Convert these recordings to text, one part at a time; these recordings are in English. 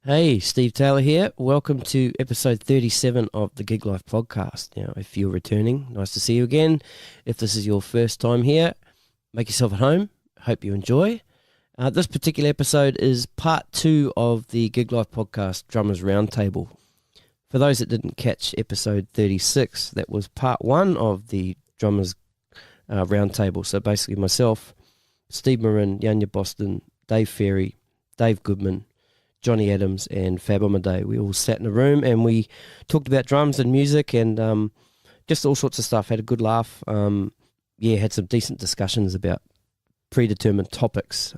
Hey, Steve Taylor here. Welcome to episode 37 of the Gig Life podcast. Now, if you're returning, nice to see you again. If this is your first time here, make yourself at home. Hope you enjoy. This particular episode is part 2 of the Gig Life podcast Drummers Roundtable. For those that didn't catch episode 36, that was part 1 of the Drummers Roundtable. So basically myself, Steve Marin, Yanya Boston, Dave Ferry, Dave Goodman, Jonnie Adams and Fab Omodei. We all sat in a room and we talked about drums and music and just all sorts of stuff. Had a good laugh. Had some decent discussions about predetermined topics.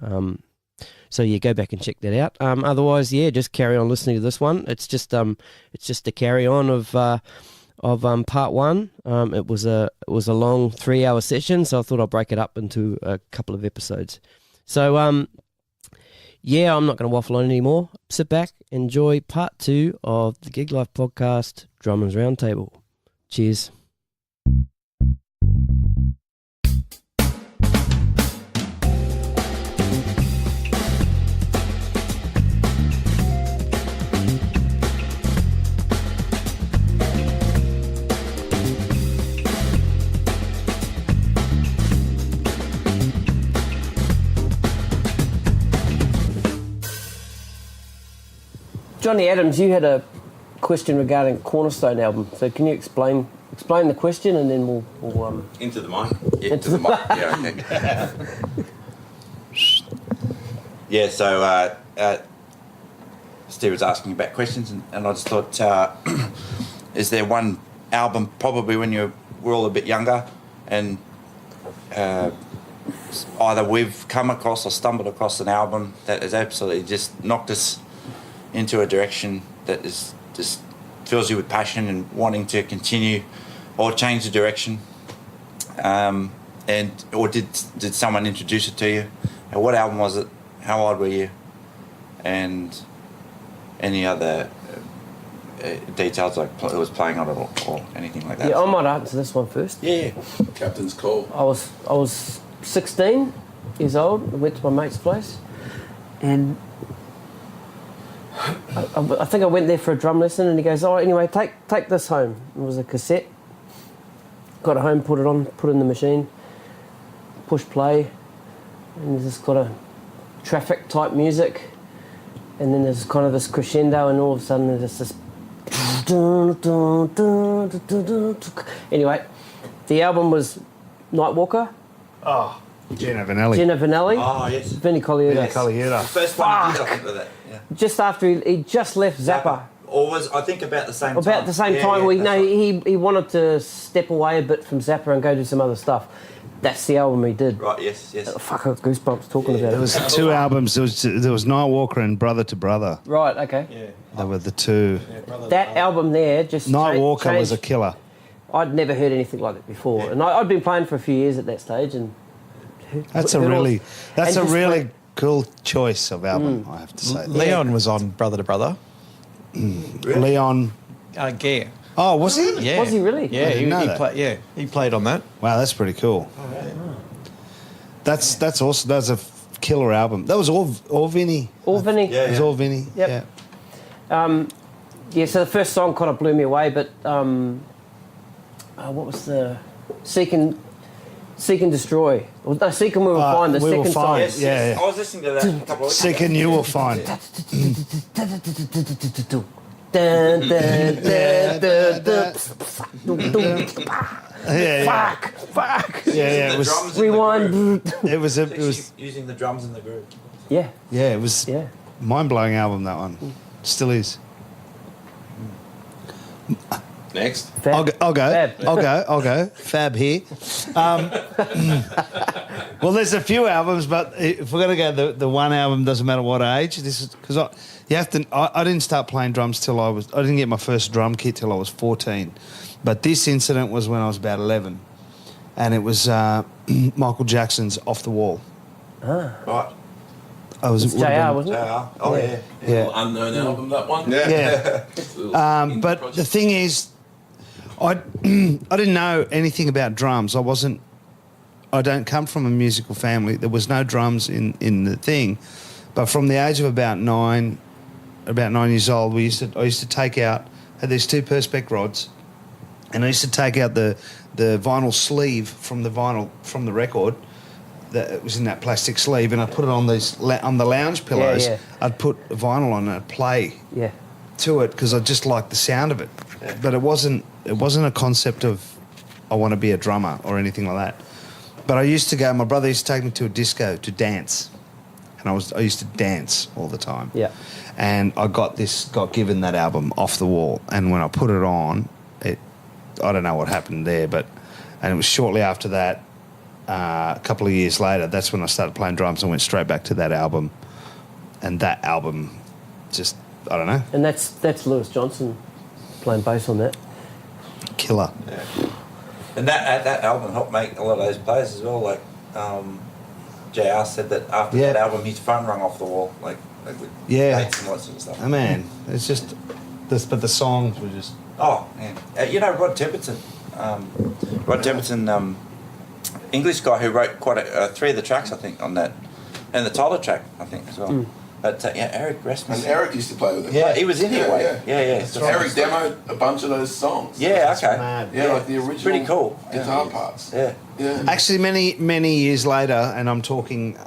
So go back and check that out. Otherwise, just carry on listening to this one. It's just a carry on of part 1. It was a long 3-hour session, so I thought I'd break it up into a couple of episodes. So I'm not going to waffle on anymore. Sit back, enjoy part 2 of the Gig Life podcast, Drummers Roundtable. Cheers. Jonnie Adams, you had a question regarding Cornerstone album. So can you explain the question and then we'll into the mic. Yeah, into the mic. Yeah, okay. So Steve was asking about questions, and I just thought, is there one album, probably when you were all a bit younger, and either we've come across or stumbled across an album that has absolutely just knocked us into a direction that is just fills you with passion and wanting to continue or change the direction, or did someone introduce it to you? And what album was it? How old were you? And any other details, like it was playing on it or anything like that? Yeah, I might answer this one first. Yeah. Captain's call. I was 16 years old. I went to my mate's place, and I think I went there for a drum lesson, and he goes, "Oh, anyway, take this home." It was a cassette. Got it home, put it in the machine, push play, and there's just got a traffic type music, and then there's kind of this crescendo, and all of a sudden there's this. Anyway, the album was Nightwalker. Oh, Gina Vanelli. Oh, yes. Vinnie Colaiuta. The first one you did, I think, with that. Yeah. Just after he just left Zappa. Or was, I think, about the same time. About the same time. He wanted to step away a bit from Zappa and go do some other stuff. That's the album he did. Right, yes. Oh, fuck, I got goosebumps talking about it. There was 2 albums. There was Nightwalker and Brother to Brother. Right, okay. Yeah. They were the 2. Yeah, that album there just Nightwalker was a killer. I'd never heard anything like that before. Yeah. And I'd been playing for a few years at that stage, and that's a really cool choice of album, I have to say. Leon was on Brother to Brother. Really? Leon Gare. Oh, was he? Yeah. Was he really? Yeah, he played on that. Wow, that's pretty cool. Oh, yeah. That's awesome. That's a killer album. That was all Vinny. All Vinny. Yeah, it was all Vinny. Yep. Yeah. So the first song kind of blew me away, but what was the Seek and Destroy? Well, no, Seek and We Will Find. The we second will find. song. Yes, yes. I was listening to that a couple of weeks ago. Seek and You Will Find. Fuck. Yeah. It was rewind. It was using the drums in the groove. Yeah. Yeah, it was mind-blowing album, that one. Still is. Next. Fab. I'll go. Fab. I'll go. Fab here. Well, there's a few albums, but if we're going to go the one album, doesn't matter what age. This is because I didn't start playing drums till I didn't get my first drum kit till I was 14. But this incident was when I was about 11, and it was Michael Jackson's "Off the Wall." Ah. Right. It's JR, wasn't it? JR. Oh, yeah. Yeah. Unknown album, that one. Yeah. But the thing is, I didn't know anything about drums. I don't come from a musical family. There was no drums in the thing. But from the age of about 9, about 9 years old, I used to take out, had these 2 Perspex rods, and I used to take out the vinyl sleeve from the record that was in that plastic sleeve, and I'd put it on on the lounge pillows. Yeah. I'd put vinyl on and I'd play Yeah. to it because I just liked the sound of it. Yeah. But it wasn't a concept of I want to be a drummer or anything like that. But I used to go. My brother used to take me to a disco to dance, and I used to dance all the time. Yeah. And I got given that album Off the Wall, and when I put it on, I don't know what happened there, and it was shortly after that. A couple of years later, that's when I started playing drums and went straight back to that album. And that album, just I don't know, And that's Lewis Johnson playing bass on that. killer. Yeah. And that album helped make a lot of those players as well. Like JR said that after that album, his phone rung off the wall. Like with dates and all that sort of stuff. Oh man, it's just this, but the songs were just. Oh man, Rod Temperton. English guy who wrote quite 3 of the tracks, I think, on that, and the title track, I think, as well. But Eric Rasmussen. And Eric used to play with him. Yeah, he was in here. Yeah. That's right. Eric demoed a bunch of those songs. Yeah, okay. Mad. Yeah, like the original. Pretty cool. Guitar parts. Yeah. Actually, many years later, and I'm talking,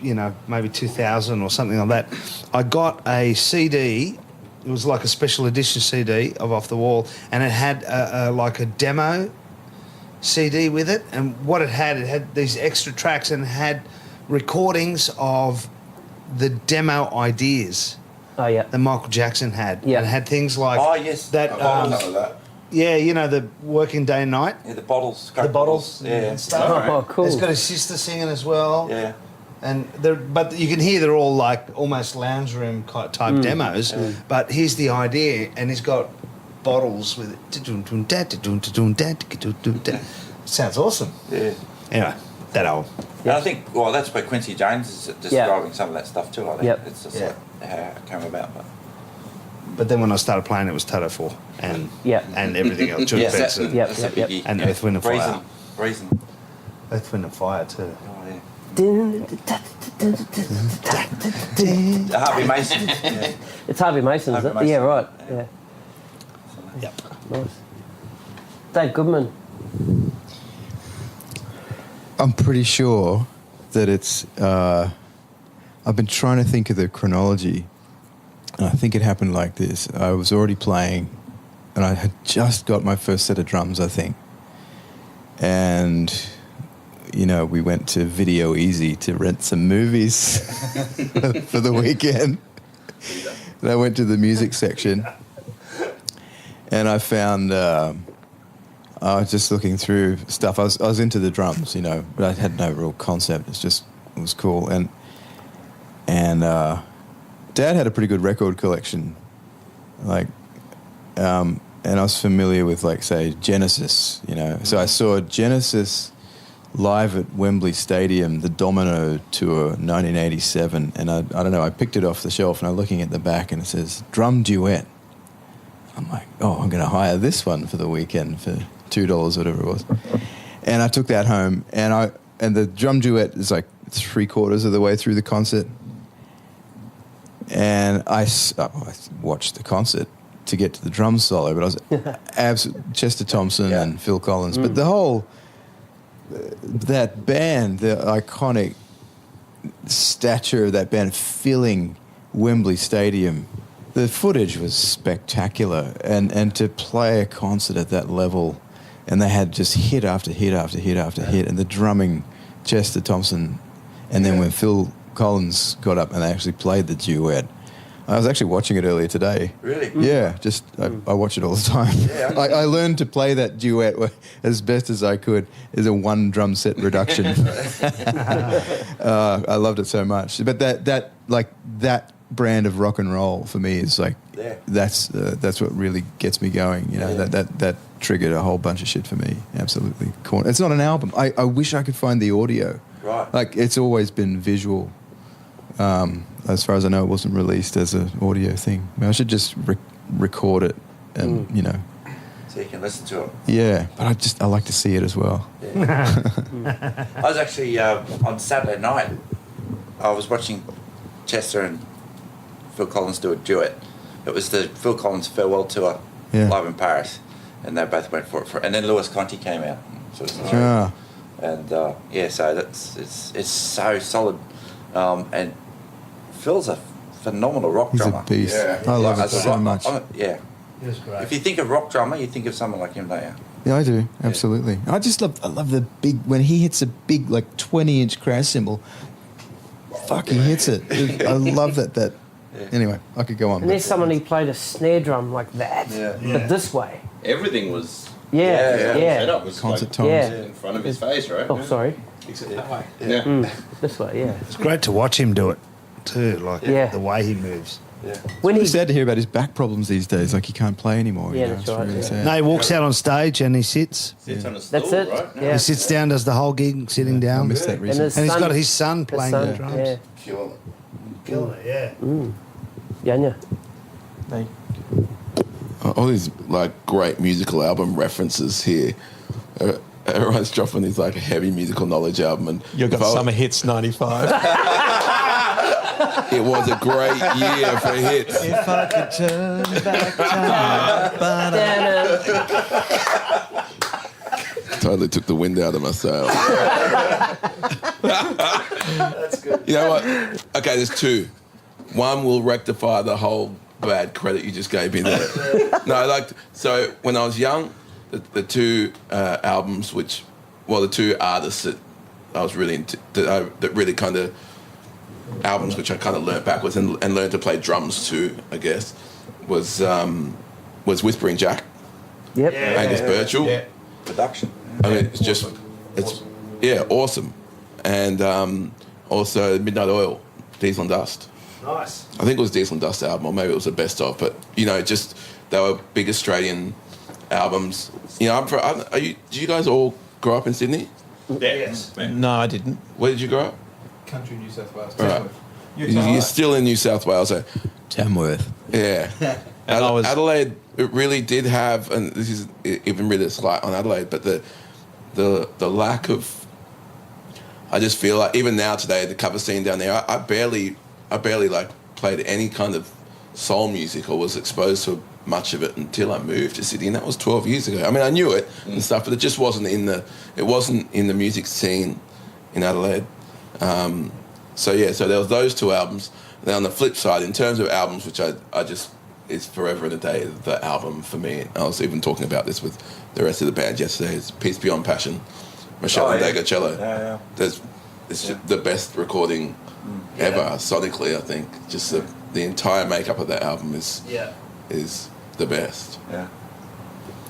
maybe 2000 or something like that, I got a CD. It was like a special edition CD of Off the Wall, and it had like a demo CD with it. And what it had these extra tracks and had recordings of the demo ideas Oh, yeah. that Michael Jackson had. Yeah. And it had things like that. That. Yeah, the Working Day and Night. Yeah, the bottles. The bottles Yeah. and stuff. Oh, cool. He's got his sister singing as well. Yeah. And but you can hear they're all like almost lounge room type demos. But here's the idea, and he's got bottles with it. Sounds awesome. Yeah. Anyway, that album. And I think, that's where Quincy Jones is describing some of that stuff too, I think. Yep. It's just like how it came about. But then when I started playing, it was Toto 4 and everything else. Julie That's Benson. Yep, a yep, biggie. And Earth, Wind and Fire. Reason. Earth, Wind and Fire too. Oh, yeah. It's Harvey Mason. Yeah. Harvey Mason, is Harvey it? Mason. Yeah, right. Yeah. Yeah. Yep. Nice. Dave Goodman. I'm pretty sure that it's. I've been trying to think of the chronology, and I think it happened like this. I was already playing, and I had just got my first set of drums, I think. And, we went to Video Easy to rent some movies for the weekend. And I went to the music section, and I found. I was just looking through stuff. I was into the drums, but I had no real concept. It was cool. And Dad had a pretty good record collection, and I was familiar with, say, Genesis, So I saw Genesis live at Wembley Stadium, the Domino Tour, 1987, and I don't know, I picked it off the shelf, and I'm looking at the back, and it says, Drum Duet. I'm like, I'm going to hire this one for the weekend for $2, whatever it was. And I took that home, and the drum duet is like 3/4 of the way through the concert. And I watched the concert to get to the drum solo, but I was Chester Thompson and Phil Collins. But the whole, that band, the iconic stature of that band filling Wembley Stadium, the footage was spectacular, and to play a concert at that level, and they had just hit after hit after hit after hit, and the drumming, Chester Thompson, and then when Phil Collins got up and they actually played the duet. I was actually watching it earlier today. Really? Yeah, I watch it all the time. Yeah, I learned to play that duet as best as I could as a 1 drum set reduction. I loved it so much. But that brand of rock and roll for me is that's what really gets me going. That triggered a whole bunch of shit for me. Absolutely. It's not an album. I wish I could find the audio. Right. It's always been visual. As far as I know, it wasn't released as an audio thing. I should just record it and So you can listen to it. Yeah, but I like to see it as well. Yeah. I was actually on Saturday night. I was watching Chester and Phil Collins do a duet. It was the Phil Collins farewell tour live in Paris, and they both went for it. And then Louis Conti came out. So it was and so it's so solid. And Phil's a phenomenal rock drummer. He's a beast. Yeah. I love it so much. Yeah. He was great. If you think of rock drummer, you think of someone like him, don't you? Yeah, I do. Absolutely. I love the big, when he hits a big, like 20-inch crash cymbal, fucking hits it. I love that. Anyway, I could go on. And there's someone who played a snare drum like that, but this way. Everything was. Yeah. Setup was Concert like tones. Yeah. in front of his face, right? Oh, sorry. Except that way. This way, yeah. It's great to watch him do it too, like Yeah. the way he moves. When It's sad to hear about his back problems these days. Like he can't play anymore. Yeah, you know? that's It's right, really yeah. sad. No, he walks out on stage and he sits. Sits on a stool, That's it. right? Yeah. He sits down, does the whole gig sitting I down. missed that And recently. his And he's son- got his son his playing son, the drums. Yeah. Killing it. Killing it, yeah. Yanya. All these like great musical album references here. Everyone's dropping these like heavy musical knowledge album, and You've got if I- Summer Hits 95. It was a great year for hits. If I could turn back time. Totally took the wind out of my sail. That's good. You know what? Okay, there's two. One will rectify the whole bad credit you just gave me there. So when I was young, the two albums the two artists that I was really into, that really kind of albums which I kind of learnt backwards and learned to play drums to, I guess, was Whispering Jack, Yep. Angus Birchall. Yeah. Production. I mean, it's just, awesome. And also Midnight Oil, Diesel and Dust. Nice. I think it was Diesel and Dust album, or maybe it was the best of, but, just, they were big Australian albums. You know, do you guys all grow up in Sydney? Yes. No, I didn't. Where did you grow up? Country New South Wales. All right. You're still in New South Wales, so, Tamworth. yeah. And I was- Adelaide, it really did have, and this is even really slight on Adelaide, but the lack of, I just feel like even now today, the cover scene down there, I barely like played any kind of soul music or was exposed to much of it until I moved to Sydney, and that was 12 years ago. I mean, I knew it and stuff, but it just wasn't in the music scene in Adelaide. So there was those two albums. And then on the flip side, in terms of albums, which I just, is forever and a day the album for me. I was even talking about this with the rest of the band yesterday. It's Peace Beyond Passion, Michelle and Dega cello. Yeah. It's just the best recording ever sonically. I think just the entire makeup of that album is the best. Yeah.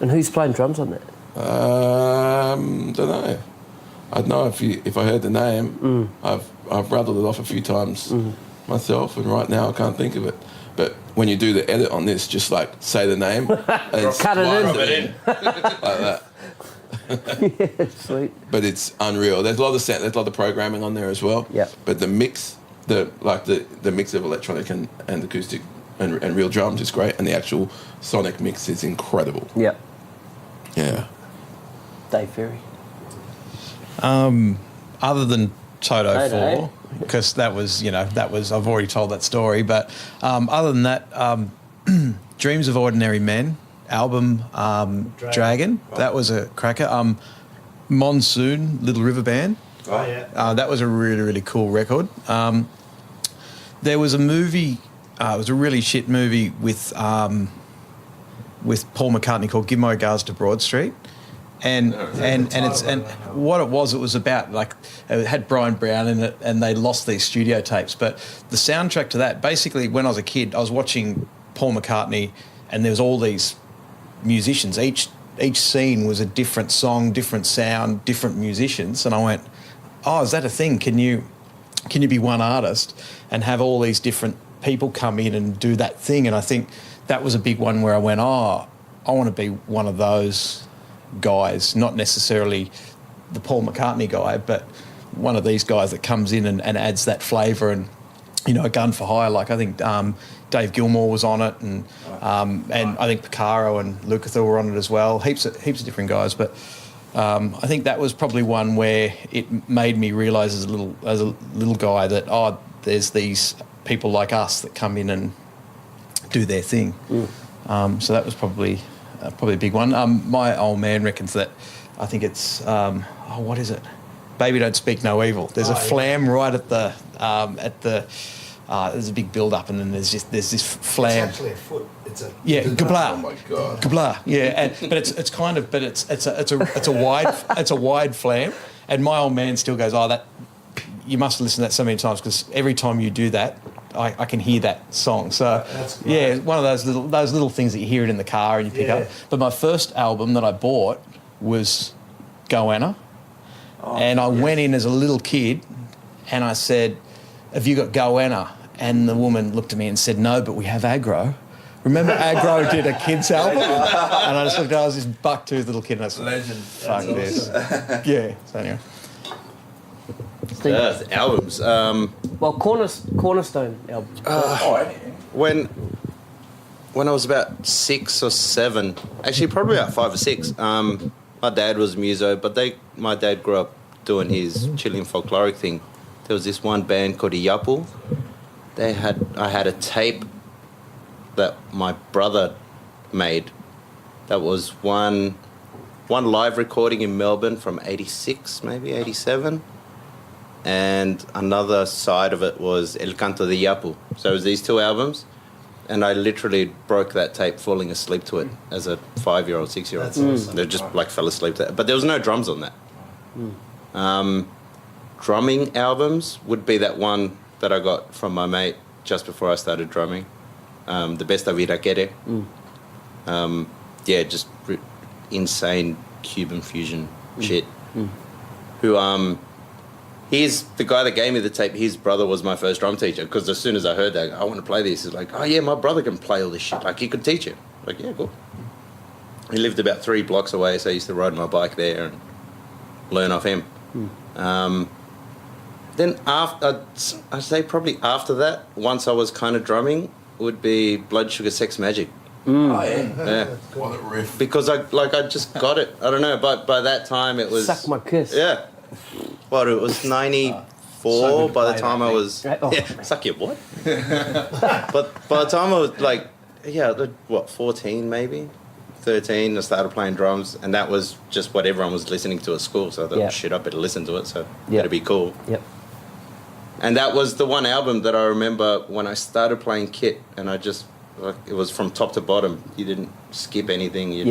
And who's playing drums on that? Don't know. I don't know if I heard the name. I've rattled it off a few times myself, and right now I can't think of it. But when you do the edit on this, just like say the name and Cut it in. like that. Sweet. But it's unreal. There's a lot of programming on there as well. Yeah. But the mix, the mix of electronic and acoustic and real drums is great, and the actual sonic mix is incredible. Yep. Yeah. Dave Ferry. Other than Toto Toto. 4, because that was I've already told that story, but other than that, Dreams of Ordinary Men album, Dragon, that was a cracker. Monsoon, Little River Band, Oh, yeah. that was a really, really cool record. There was a movie, it was a really shit movie with Paul McCartney called Give My Regards to Broad Street. And what it was about, like, it had Brian Brown in it, and they lost these studio tapes. But the soundtrack to that, basically, when I was a kid, I was watching Paul McCartney, and there was all these musicians. Each scene was a different song, different sound, different musicians. And I went, oh, is that a thing? Can you be one artist and have all these different people come in and do that thing? And I think that was a big one where I went, oh, I want to be one of those guys, not necessarily the Paul McCartney guy, but one of these guys that comes in and adds that flavour and, a gun for hire. Like, I think Dave Gilmour was on it, and I think Picaro and Lukather were on it as well. Heaps of different guys, but I think that was probably one where it made me realise as a little guy that there's these people like us that come in and do their thing. So that was probably a big one. My old man reckons that I think it's what is it? Baby Don't Speak No Evil. There's a flam right at the there's a big build up, and then there's this flam. It's actually a foot. It's a gabla. Oh my God. Gabla. Yeah, but it's a wide flam, and my old man still goes, oh, that you must listen to that so many times because every time you do that, I can hear that song. So yeah, one of those little things that you hear it in the car and you pick up. But my first album that I bought was Goanna, and I went in as a little kid, and I said, "Have you got Goanna?" And the woman looked at me and said, "No, but we have Aggro." Remember Aggro did a kids album? And I just looked, I was this buck-toothed little kid, and I said, Legend. fuck this. Yeah, so anyway. The albums. Well, cornerstone album. When I was about 6 or 7, actually probably about 5 or 6, my dad was muso, but my dad grew up doing his Chilean folkloric thing. There was this one band called Iyapu. I had a tape that my brother made. That was one live recording in Melbourne from 86, maybe 87. And another side of it was El Canto de Iyapu. So it was these 2 albums. And I literally broke that tape falling asleep to it as a 5-year-old, 6-year-old. That's awesome. They just fell asleep to it. But there was no drums on that. Drumming albums would be that one that I got from my mate just before I started drumming. The Best of Irakere. Just insane Cuban fusion shit. Who, he's the guy that gave me the tape. His brother was my first drum teacher, because as soon as I heard that, I want to play this. He's like, oh yeah, my brother can play all this shit. Like, he could teach it. Like, yeah, cool. He lived about 3 blocks away, so I used to ride my bike there and learn off him. Then I'd say probably after that, once I was kind of drumming, would be Blood Sugar Sex Magic. Oh, yeah. Yeah. What a riff. Because I just got it. I don't know, but by that time it was... Suck My Kiss. Yeah. What, it was 94 by the time I was... Yeah, suck your what? But by the time I was 14 maybe? 13, I started playing drums, and that was just what everyone was listening to at school, so I thought, shit, I better listen to it, so it'd be cool. Yep. And that was the one album that I remember when I started playing kit, and I just, it was from top to bottom. You didn't skip anything. You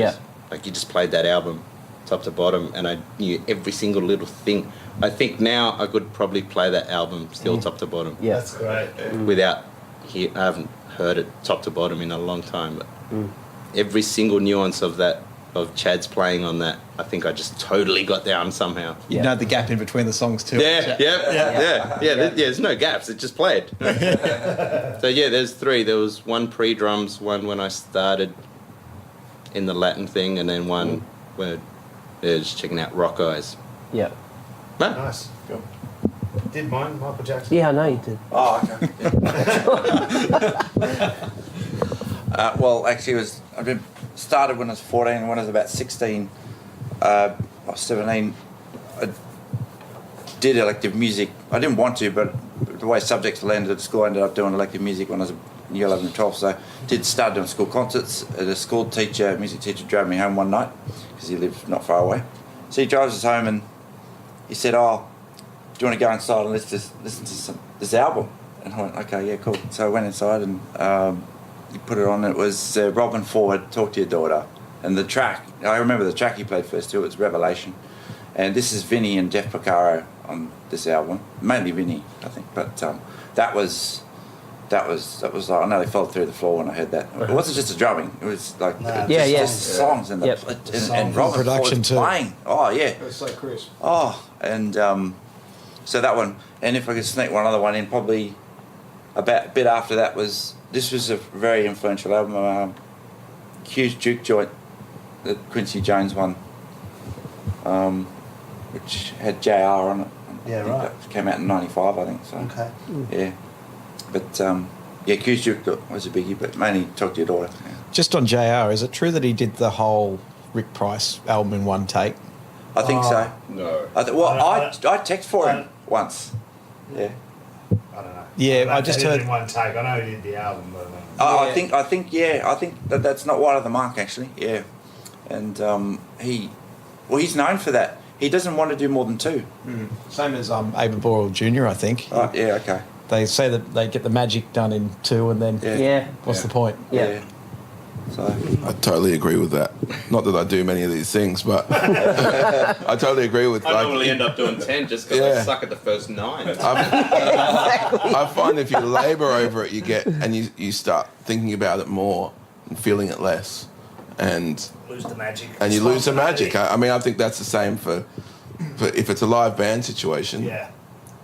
just played that album top to bottom, and I knew every single little thing. I think now I could probably play that album still top to bottom. Yeah. That's great. I haven't heard it top to bottom in a long time, but every single nuance of Chad's playing on that, I think I just totally got down somehow. You know the gap in between the songs too. There's no gaps. It just played. So yeah, there's 3. There was one pre-drums, one when I started in the Latin thing, and then one where they're just checking out Rock Eyes. Yeah. Nice. Cool. Did mine, Michael Jackson? Yeah, I know you did. Oh, okay. Well, actually, I started when I was 14, and when I was about 16 or 17, I did elective music. I didn't want to, but the way subjects landed at school, I ended up doing elective music when I was in year 11 and 12. So I did start doing school concerts. The school teacher, music teacher, drove me home one night because he lived not far away. So he drives us home, and he said, "Oh, do you want to go inside and let's just listen to this album?" And I went, "Okay, yeah, cool." So I went inside and he put it on. It was Robin Ford, "Talk to Your Daughter." And the track, I remember the track he played first too, it was Revelation. And this is Vinny and Jeff Porcaro on this album. Mainly Vinny, I think. But that was like, I nearly fell through the floor when I heard that. It wasn't just the drumming, it was like just songs and and Robin production Ford too. playing. Oh yeah. It was so crisp. Oh, and so that one, and if I could sneak one other one in, probably a bit after that this was a very influential album, Q's Juke Joint, the Quincy Jones one, which had JR on it. Yeah, I think right. that came out in 95, I think. So. Okay. Yeah. But Q's Juke was a biggie, but mainly Talk to Your Daughter. Yeah. Just on JR, is it true that he did the whole Rick Price album in one take? I think so. No. I text for him once. Yeah. I don't know. Yeah, I just heard. in one take. I know he did the album, but I think that's not wide of the mark actually. Yeah, and he's known for that. He doesn't want to do more than 2. Same as Ava Boral Jr. I think. Oh, yeah, okay. They say that they get the magic done in 2, and then Yeah. what's the point? Yeah. So I totally agree with that. Not that I do many of these things, but I totally agree with. I normally end up doing 10 just because I suck at the first 9. I find if you labour over it, you get and you start thinking about it more and feeling it less, and lose the magic. and you lose the magic. I mean, I think that's the same for if it's a live band situation. Yeah.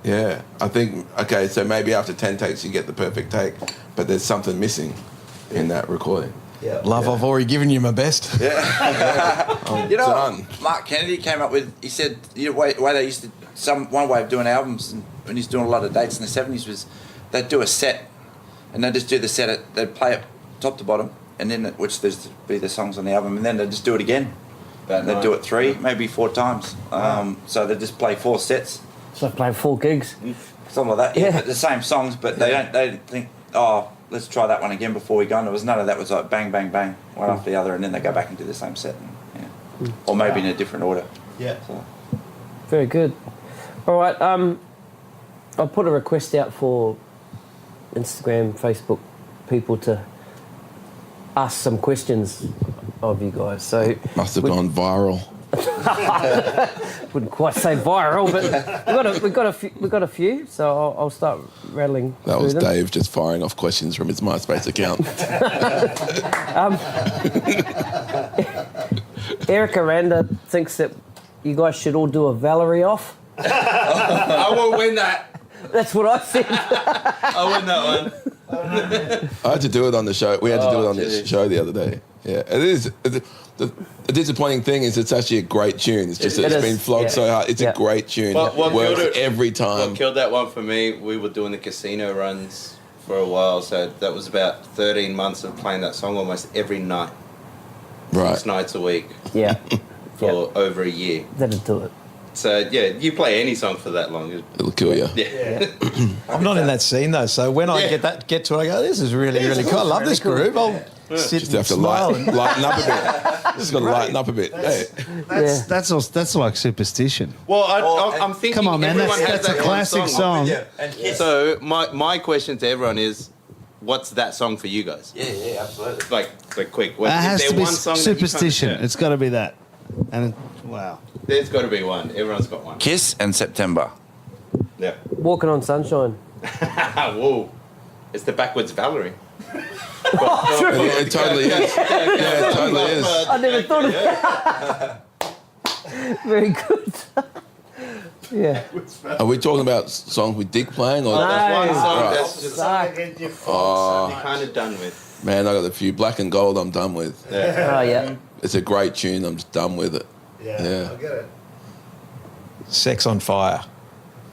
Yeah, I think okay. So maybe after 10 takes, you get the perfect take, but there's something missing in that recording. Yeah. Love, I've already given you my best. you know, done. Mark Kennedy came up with. He said the way they used to. One way of doing albums, and when he's doing a lot of dates in the 70s, was they'd do a set, and they'd just do the set. They'd play it top to bottom, and then which there's be the songs on the album, and then they'd just do it again. They'd do it 3, maybe 4 times. So they'd just play 4 sets. So I've played 4 gigs. Something like that. Yeah, but the same songs, but they don't think, oh, let's try that one again before we go. And there was none of that. It was like bang, bang, bang, one after the other, and then they go back and do the same set. And, or maybe in a different order. Yeah. So. Very good. All right. I'll put a request out for Instagram, Facebook people to ask some questions of you guys. So Must have gone viral. wouldn't quite say viral, but we've got a few. So I'll start rattling. That through was them. Dave just firing off questions from his MySpace account. Eric Aranda thinks that you guys should all do a Valerie off. I will win that. That's what I said. I win that one. I had to do it on the show. We had to do it on the show the other day. Yeah, it is. The disappointing thing is it's actually a great tune. It's just that it's been flogged so hard. It's a great tune. What It works killed it- every time. What killed that one for me, we were doing the casino runs for a while, so that was about 13 months of playing that song almost every night. Right. 6 nights a week Yeah. for over a year. That'll do it. So, yeah, you play any song for that long. It'll kill you. Yeah. I'm not in that scene though, so when I get to it, I go, "This is really cool. I love this groove." I'll sit Just and have to smile. lighten up a bit. Just got to lighten up a bit. Hey. That's like superstition. Well, I'm thinking Come on, man. everyone has That's a that one classic song. So my question to everyone is, what's that song for you guys? Yeah, absolutely. Like quick. It has is to there be one song that you can't- superstition. Yeah. It's got to be that. And wow. There's got to be one. Everyone's got one. Kiss and September. Yeah. Walking on Sunshine. Whoa. It's the backwards Valerie. It totally is. Yeah, it totally is. I never thought of that. Very good. Yeah. Are we talking about songs with Dick playing? Or That's one song Right. that's just Oh, kind of done with. man, I got a few. Black and Gold I'm done with. Oh, yeah. It's a great tune. I'm just done with it. Yeah. I get it. Sex on Fire.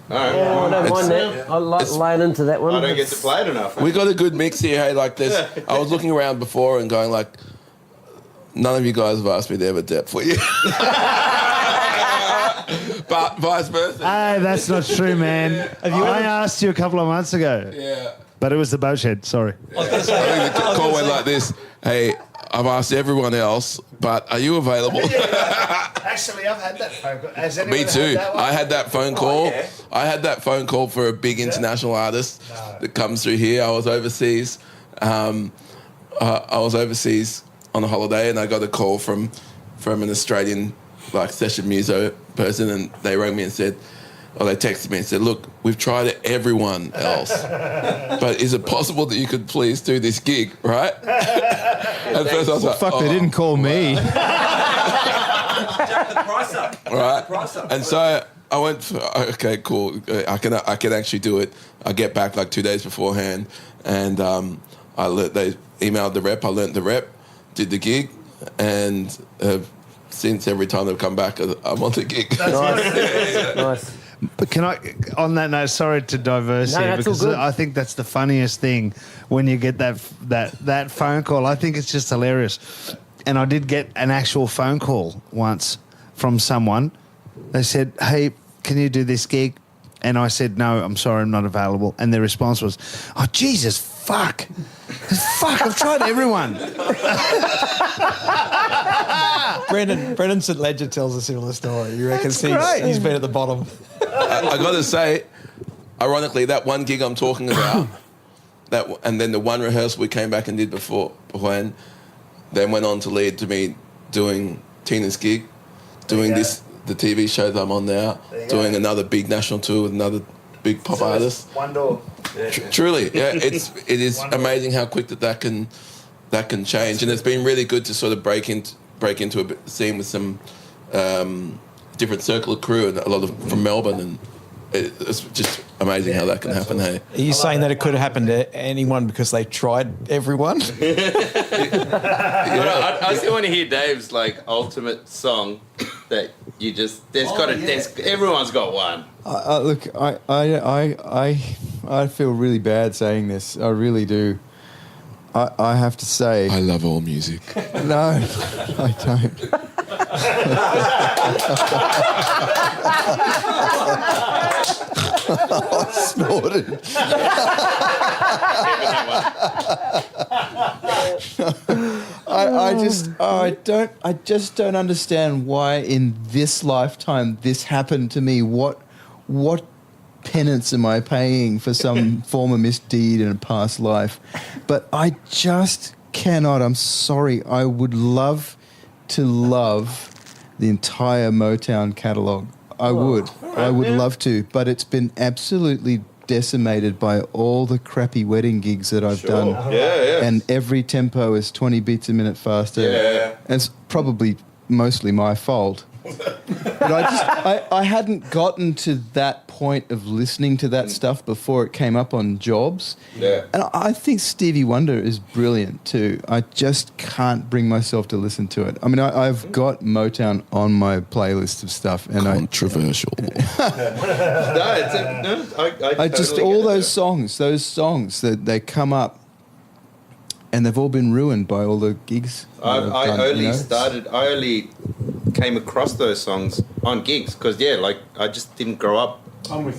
All right. Oh, I don't mind that. I like laying into that one. I don't get to play it enough. We got a good mix here. Hey, like this. I was looking around before and going like, none of you guys have asked me to ever dep for you. But vice versa. Hey, that's not true, man. I asked you a couple of months ago. Yeah. But it was the boat shed, sorry. I think the call went like this. Hey, I've asked everyone else, but are you available? Actually, I've had that phone call. Has Me too. I had that phone call. yeah. I had that phone call for a big international artist that comes through here. I was overseas. I was overseas on a holiday, and I got a call from an Australian like session muso person, and they rang me and said, or they texted me and said, "Look, we've tried everyone else, but is it possible that you could please do this gig, right?" At first I was like, Fuck, they didn't call me. Jack the price up. right? And so I went, okay, cool. I can actually do it. I get back like 2 days beforehand, and they emailed the rep. I learnt the rep, did the gig, and since every time they've come back, I'm on the gig. Nice. But can I, on that note, sorry to diverse No, here, that's all because good. I think that's the funniest thing when you get that phone call. I think it's just hilarious. And I did get an actual phone call once from someone. They said, "Hey, can you do this gig?" And I said, no, I'm sorry, I'm not available. And their response was, oh, Jesus, fuck. Fuck, I've tried everyone. Brendan St. Ledger tells a similar story. You reckon he's been at the bottom? I got to say, ironically, that one gig I'm talking about, and then the one rehearsal we came back and did beforehand, then went on to lead to me doing Tina's gig, doing the TV show that I'm on now, doing another big national tour with another big pop artist. One door. Truly, yeah, it is amazing how quick that can change, and it's been really good to sort of break into a scene with some different circle of crew and a lot of from Melbourne, and it's just amazing how that can happen. Hey, Are you saying that it could have happened to anyone because they tried everyone? I still want to hear Dave's like ultimate song that you just everyone's got one. Look, I feel really bad saying this. I really do. I have to say, I love all music. no, I don't. I snorted. I just don't understand why in this lifetime this happened to me. What penance am I paying for some former misdeed in a past life? But I just cannot. I'm sorry. I would love to love the entire Motown catalogue. I would love to, but it's been absolutely decimated by all the crappy wedding gigs that I've done. Yeah. And every tempo is 20 beats a minute faster. Yeah. And it's probably mostly my fault. But I hadn't gotten to that point of listening to that stuff before it came up on jobs. Yeah. And I think Stevie Wonder is brilliant too. I just can't bring myself to listen to it. I mean, I've got Motown on my playlist of stuff, and Controversial. I just all those songs that they come up, and they've all been ruined by all the gigs. I only came across those songs on gigs because I just didn't grow up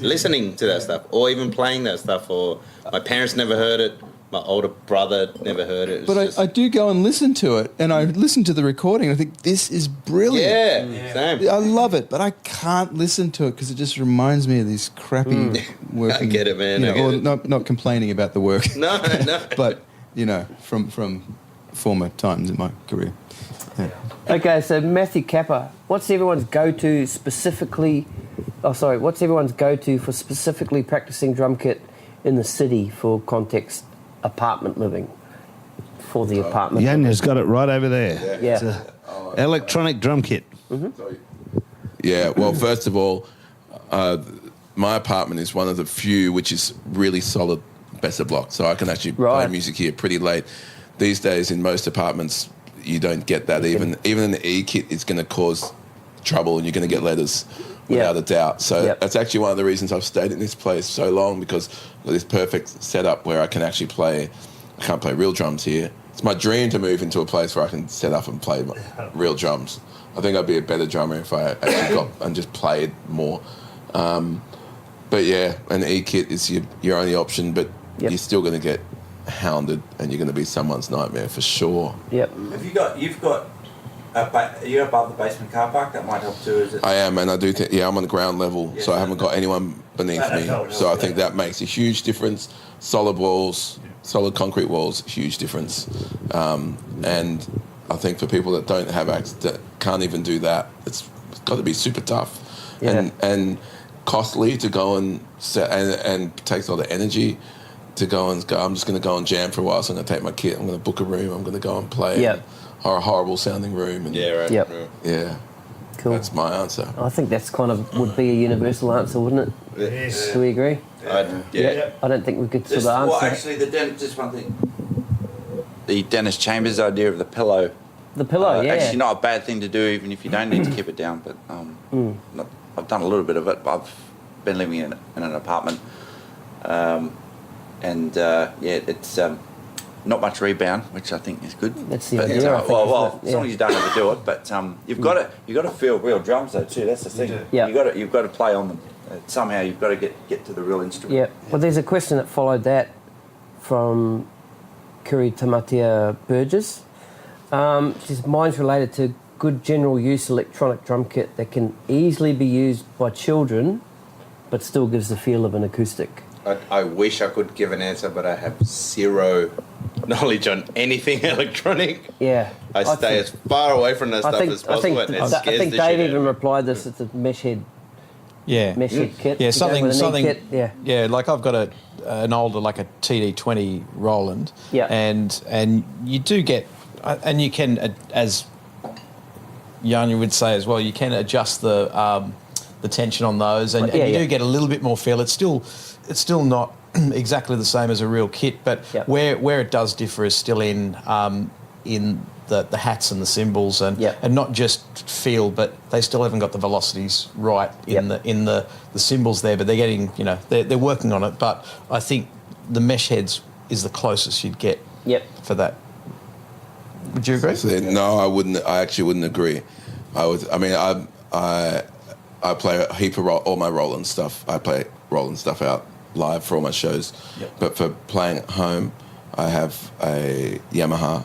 listening to that stuff or even playing that stuff, or my parents never heard it, my older brother never heard it. But I do go and listen to it, and I listen to the recording, and I think this is brilliant. Yeah, same. I love it, but I can't listen to it because it just reminds me of these crappy working. I get it, man. Or not complaining about the work. No. But from former times in my career. Yeah. Okay, so Matthew Kappa, what's everyone's go-to for specifically practicing drum kit in the city for context apartment living? For the apartment. Yanya's got it right over there. Yeah. It's a electronic drum kit. Yeah, well, first of all, my apartment is one of the few which is really solid Besser block, so I can actually play music here pretty late. These days, in most apartments, you don't get that. Even in the E-kit, it's going to cause trouble and you're going to get letters without a doubt. So that's actually one of the reasons I've stayed in this place so long, because of this perfect setup where I can actually play. I can't play real drums here. It's my dream to move into a place where I can set up and play real drums. I think I'd be a better drummer if I actually got and just played more. But yeah, an E-kit is your only option, but you're still going to get hounded and you're going to be someone's nightmare for sure. Yep. Are you above the basement car park? That might help too, is it? I am, and I do think, I'm on the ground level, so I haven't got anyone beneath me. So I think that makes a huge difference. Solid walls, solid concrete walls, huge difference. And I think for people that don't have access, that can't even do that, it's got to be super tough and costly to go and set, and takes a lot of energy to go and go. I'm just going to go and jam for a while, so I'm going to take my kit, I'm going to book a room, I'm going to go and play or a horrible sounding room. And Yeah. Cool. That's my answer. I think that's would be a universal answer, wouldn't it? Yes. Do we agree? I don't think we could sort of answer. Well, actually, just one thing. The Dennis Chambers idea of the pillow. The pillow, Actually, not a bad thing to do, even if you don't need to keep it down. But I've done a little bit of it. I've been living in an apartment, it's not much rebound, which I think is good. That's the But, idea, I think, isn't it? as long as you don't overdo it. But you've got to feel real drums though too. That's the thing. Yeah. You've got to play on them. Somehow you've got to get to the real instrument. Yeah. Well, there's a question that followed that from Kuri Tamatia Burgess. She says, mine's related to good general use electronic drum kit that can easily be used by children, but still gives the feel of an acoustic. I wish I could give an answer, but I have zero knowledge on anything electronic. Yeah. I stay as far away from that stuff as possible. I think Dave even replied this. It's a mesh head Yeah. mesh head kit. Yeah, You go with a neat kit, yeah. Yeah, like I've got an older, like a TD20 Roland. Yeah. And you do get, and you can, as Yanya would say as well, you can adjust the tension on those, and you do get a little bit more feel. It's still not exactly the same as a real kit, but where it does differ is still in the hats and the cymbals, and not just feel, but they still haven't got the velocities right in the cymbals there. But they're getting, they're working on it. But I think the mesh heads is the closest you'd get for that. Would you agree? No, I wouldn't. I actually wouldn't agree. I play a heap of all my Roland stuff. I play Roland stuff out live for all my shows. But for playing at home, I have a Yamaha.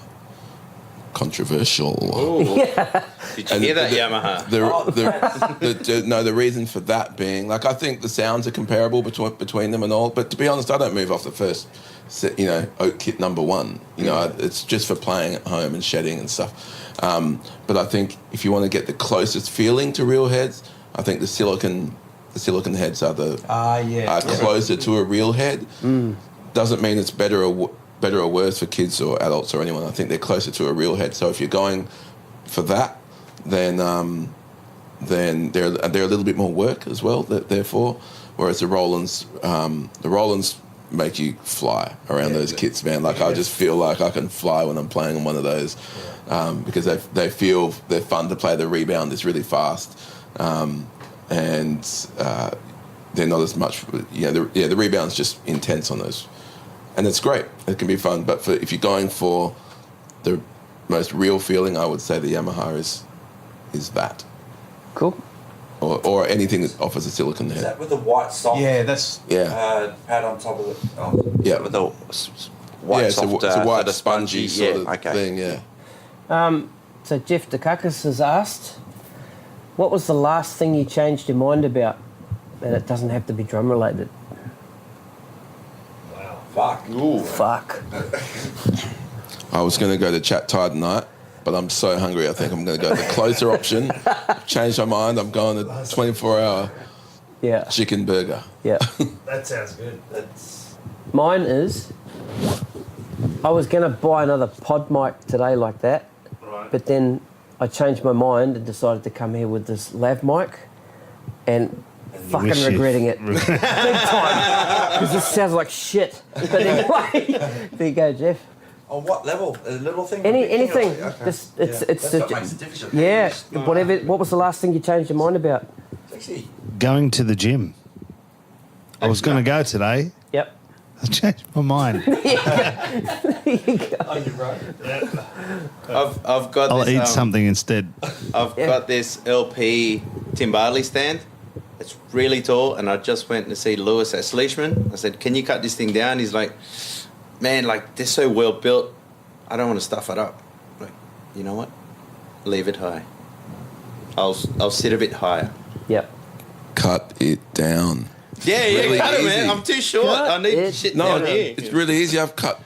Controversial. Did you hear that, Yamaha? The reason for that being, like, I think the sounds are comparable between them and all. But to be honest, I don't move off the first, oak kit number 1. It's just for playing at home and shedding and stuff. But I think if you want to get the closest feeling to real heads, I think the silicon heads are closer to a real head. Doesn't mean it's better or worse for kids or adults or anyone. I think they're closer to a real head. So if you're going for that, then they're a little bit more work as well. Therefore, whereas the Rolands make you fly around those kits, man. Like I just feel like I can fly when I'm playing on one of those because they feel they're fun to play. The rebound is really fast, and they're not as much. The rebound's just intense on those. And it's great. It can be fun. But if you're going for the most real feeling, I would say the Yamaha is that. Cool. Or anything that offers a silicon head. Is that with the white soft? Yeah, that's pad on top of it. With the white soft. It's a white spongy sort of thing. Yeah. So Jeff Dukakis has asked, what was the last thing you changed your mind about? And it doesn't have to be drum related. Fuck. Ooh. Fuck. I was going to go to Chat Thai tonight, but I'm so hungry. I think I'm going to go the closer option. Changed my mind. I'm going to 24-hour chicken burger. Yeah. That sounds good. Mine is, I was going to buy another pod mic today like that, but then I changed my mind and decided to come here with this lav mic, and fucking regretting it big time because this sounds like shit. But anyway, there you go, Jeff. On what level? A little thing? Anything. Okay. Just That's what makes it difficult. Yeah. Whatever. What was the last thing you changed your mind about? Going to the gym. I was going to go today. Yep. I changed my mind. There you go. I've got. I'll this, eat something instead. I've got this LP Tim Barley stand. It's really tall, and I just went to see Lewis at Sleishman. I said, "Can you cut this thing down?" He's like, "Man, like they're so well built. I don't want to stuff it up." I'm like, you know what? Leave it high. I'll sit a bit higher. Yep. Cut it down. Yeah, really cut it, man. easy. I'm too short. I need shit down here. It's really easy. I've cut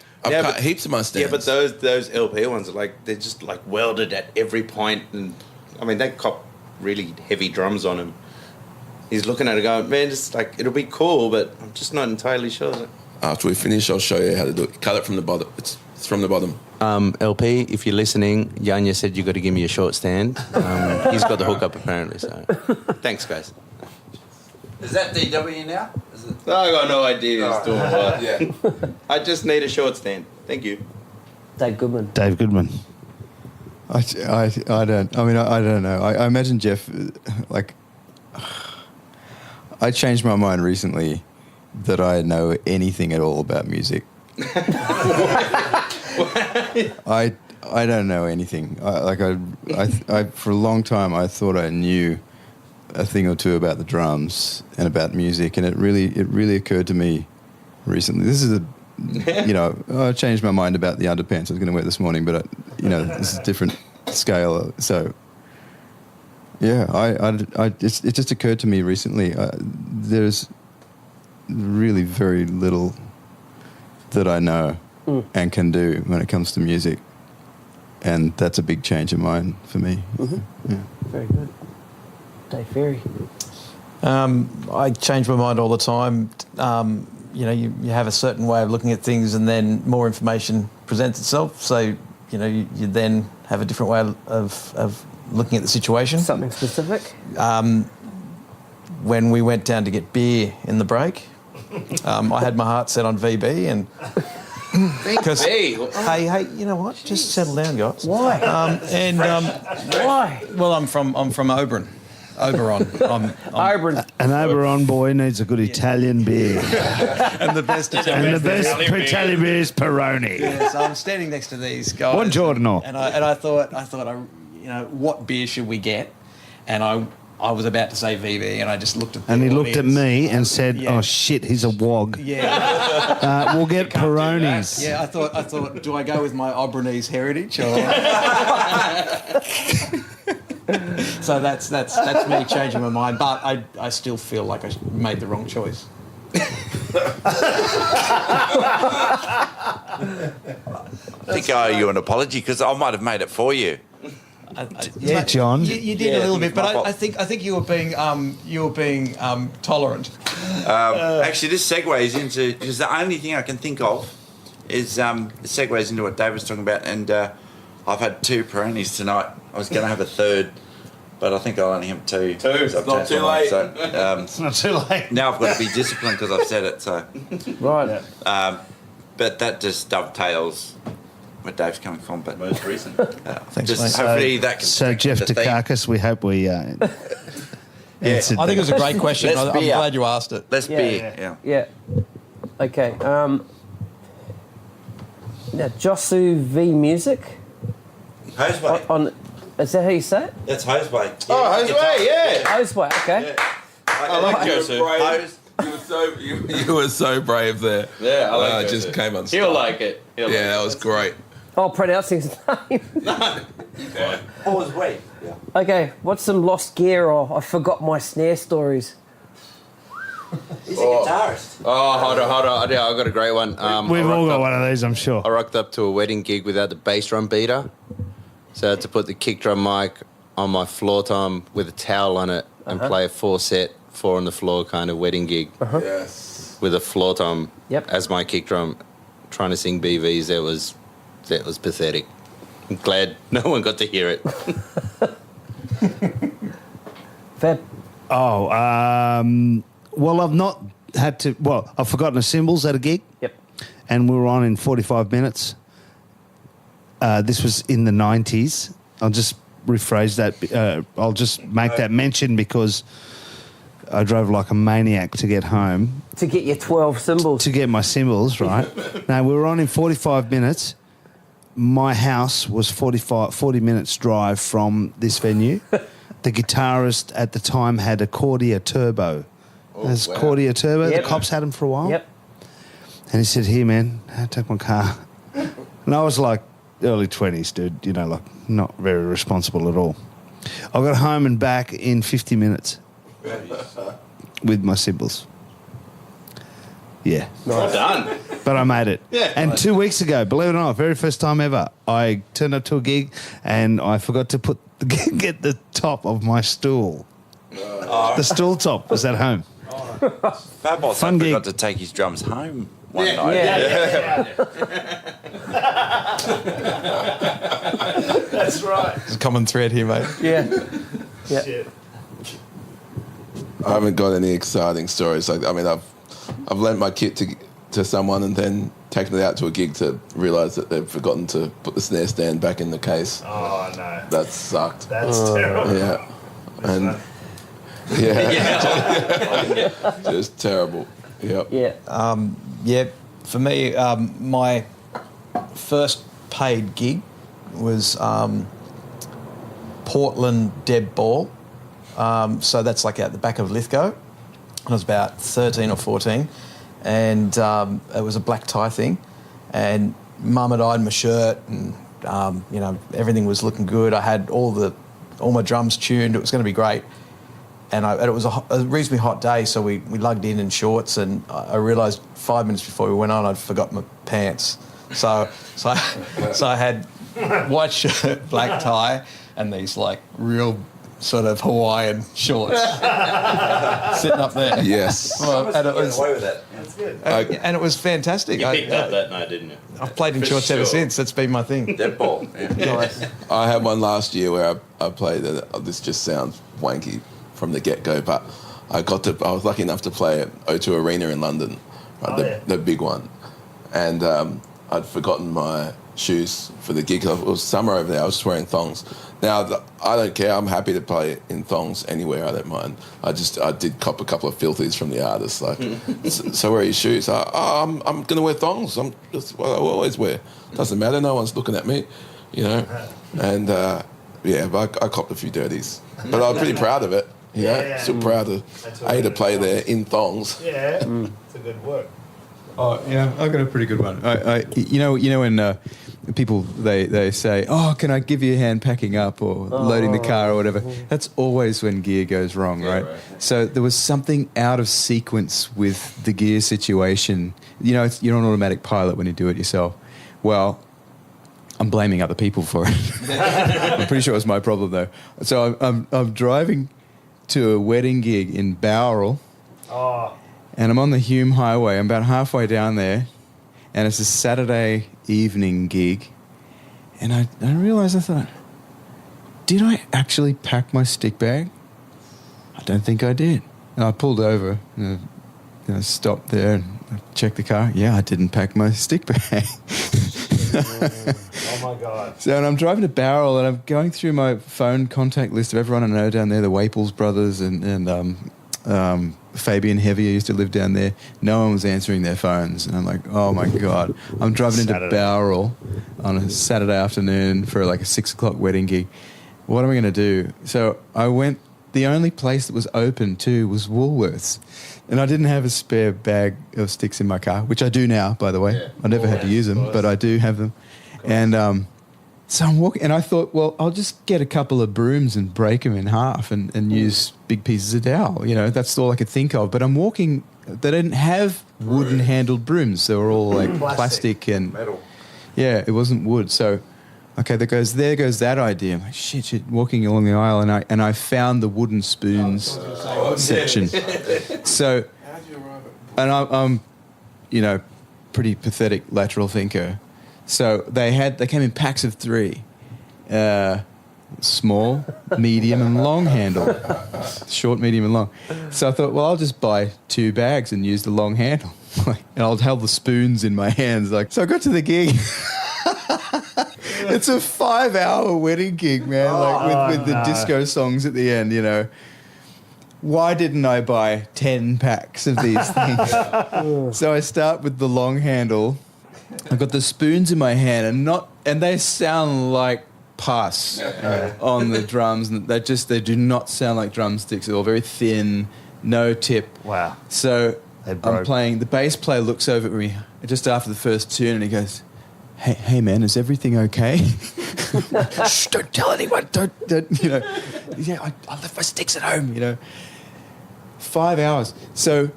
heaps of my stands. Yeah, but those LP ones are like they're just like welded at every point, and I mean they cop really heavy drums on them. He's looking at it going, man, it's like it'll be cool, but I'm just not entirely sure. After we finish, I'll show you how to do it. Cut it from the bottom. It's from the bottom. LP, if you're listening, Yanya said you got to give me a short stand. He's got the hookup apparently. So, thanks, guys. Is that DW now? I got no idea who's doing what. Yeah. I just need a short stand. Thank you. Dave Goodman. Dave Goodman. I don't know. I imagine Jeff, like, I changed my mind recently that I know anything at all about music. I don't know anything. I for a long time I thought I knew a thing or two about the drums and about music, and it really occurred to me recently. This is I changed my mind about the underpants I was going to wear this morning, but this is a different scale. So yeah, it just occurred to me recently. There's really very little that I know and can do when it comes to music, and that's a big change of mind for me. Mm-hmm. Yeah. Very good. Dave Ferry. I change my mind all the time. You have a certain way of looking at things, and then more information presents itself. So, you then have a different way of looking at the situation. Something specific? When we went down to get beer in the break, I had my heart set on VB, and because hey, you know what? Just settle down, guys. Why? Why? Well, I'm from Oberon. I'm Oberon. An Oberon boy needs a good Italian beer. and the best And the best Italian beer is Peroni. Yeah, so I'm standing next to these guys. Buongiorno. And I thought, what beer should we get? And I was about to say VB, and I just looked at the And he looked at audience. me and said, Yeah. "Oh shit, he's a wog. Yeah, We'll get Peronis." yeah. I thought, do I go with my Obronese heritage or? So that's me changing my mind, but I still feel like I made the wrong choice. I think I owe you an apology because I might have made it for you. Yeah, John. You did a little bit, but I think you were being tolerant. Actually, this segues into, because the only thing I can think of is it segues into what Dave was talking about, and I've had 2 Peronis tonight. I was going to have a third, but I think I'll only have 2. Two, it's not too late. So, It's not too late. now I've got to be disciplined because I've said it. So, Right. but that just dovetails where Dave's coming from. But Most recent. Thanks, just mate. hopefully that can. So Jeff the theme. Dukakis, we hope we answered I think it was a great question. Let's I'm be glad you asked it. Let's be. Yeah. Okay. Now, Josu V Music. Hoseway. Is that how you say it? That's Hoseway. Oh, Hoseway, yeah. Hoseway, okay. I like Josu. Hose. You were so brave there. Yeah, I like I Josu. just came on. He'll like it. Yeah, that was great. Oh, pronouncing his name. Hoseway. Yeah. Okay, what's some lost gear or I forgot my snare stories? He's a guitarist. Oh, hold on. Yeah, I got a great one. We've I all rocked got up- one of these, I'm sure. I rocked up to a wedding gig without the bass drum beater. So I had to put the kick drum mic on my floor tom with a towel on it and play a 4-set, 4 on the floor kind of wedding gig Yes. with a floor tom Yep. as my kick drum, trying to sing BVs. That was pathetic. I'm glad no one got to hear it. Fab. Oh, well, I've not had to. Well, I've forgotten the cymbals at a gig. Yep. And we were on in 45 minutes. This was in the 90s. I'll just rephrase that. I'll just make that mention because I drove like a maniac to get home To get your 12 cymbals. to get my cymbals, right? Now, we were on in 45 minutes. My house was 40 minutes drive from this venue. The guitarist at the time had a Cordia Turbo. There's Cordia Turbo. Yep. The cops had them for a while. Yep. And he said, "Here, man, take my car." And I was like early 20s, dude, like not very responsible at all. I got home and back in 50 minutes with my cymbals. Yeah. Well done. But I made it. Yeah. And 2 weeks ago, believe it or not, very first time ever, I turned up to a gig and I forgot to get the top of my stool. The stool top was at home. Fab also Fun gig. forgot to take his drums home one night. Yeah. That's right. There's a common thread here, mate. Yeah. Yeah. I haven't got any exciting stories. I've lent my kit to someone and then taken it out to a gig to realise that they've forgotten to put the snare stand back in the case. Oh, no. That sucked. That's terrible. Yeah. And yeah. Just terrible. Yep. Yeah. Yeah, for me, my first paid gig was Portland Deb Ball. So that's like out the back of Lithgow. I was about 13 or 14, and it was a black tie thing. And Mum had ironed my shirt, and everything was looking good. I had all my drums tuned. It was going to be great. And it was a reasonably hot day, so we lugged in shorts, and I realised 5 minutes before we went on I'd forgot my pants. So I had white shirt, black tie, and these like real sort of Hawaiian shorts sitting up there. Yes. Well, and it was, away with that. That's good. and it was fantastic. You picked up that night, didn't you? I've played in For shorts ever sure. since. That's been my thing. That ball. Yeah. I had one last year where I played. This just sounds wanky from the get-go, but I was lucky enough to play at O2 Arena in London, right, the big one, and I'd forgotten my shoes for the gig. It was summer over there. I was just wearing thongs. Now I don't care. I'm happy to play in thongs anywhere. I don't mind. I did cop a couple of filthies from the artists. Like, so where are your shoes? I'm going to wear thongs. I'm just what I always wear. Doesn't matter. No one's looking at me, And but I copped a few dirties, but I was pretty proud of it. Still proud of to play there in thongs. Yeah, it's a good work. Oh yeah, I got a pretty good one. When people they say, "Oh, can I give you a hand packing up or loading the car or whatever?" That's always when gear goes wrong, right? So there was something out of sequence with the gear situation. You're an automatic pilot when you do it yourself. Well, I'm blaming other people for it. I'm pretty sure it was my problem though. So I'm driving to a wedding gig in Bowral. And I'm on the Hume Highway. I'm about halfway down there, and it's a Saturday evening gig. And I realised, I thought, did I actually pack my stick bag? I don't think I did. And I pulled over, and stopped there and checked the car. Yeah, I didn't pack my stick bag. Oh my God. So, and I'm driving to Bowral, and I'm going through my phone contact list of everyone I know down there, the Waples brothers and Fabian Heavier used to live down there. No one was answering their phones. And I'm like, oh my God. I'm driving into Bowral on a Saturday afternoon for like a 6 o'clock wedding gig. What am I going to do? So I went, the only place that was open too was Woolworths. And I didn't have a spare bag of sticks in my car, which I do now, by the way. Yeah. I never had to use them, but I do have them. And so I'm walking, and I thought, well, I'll just get a couple of brooms and break them in half and use big pieces of dowel. That's all I could think of. But I'm walking, they didn't have wooden handled brooms. They were all like plastic and metal. Yeah, it wasn't wood. So, okay, there goes that idea. I'm like, shit, walking along the aisle, and I found the wooden spoons section. So, and I'm pretty pathetic lateral thinker. So they came in packs of 3, small, medium, and long handle, short, medium, and long. So I thought, well, I'll just buy 2 bags and use the long handle, and I'll hold the spoons in my hands. So I got to the gig. It's a 5-hour wedding gig, man, with the disco songs at the end. Why didn't I buy 10 packs of these things? So I start with the long handle. I've got the spoons in my hand, and they sound like pus on the drums. And they do not sound like drumsticks. They're all very thin, no tip. Wow. So I'm playing. The bass player looks over at me just after the first tune, and he goes, "Hey man, is everything okay?" Shh! Don't tell anyone. Don't. Yeah, I left my sticks at home. 5 hours. So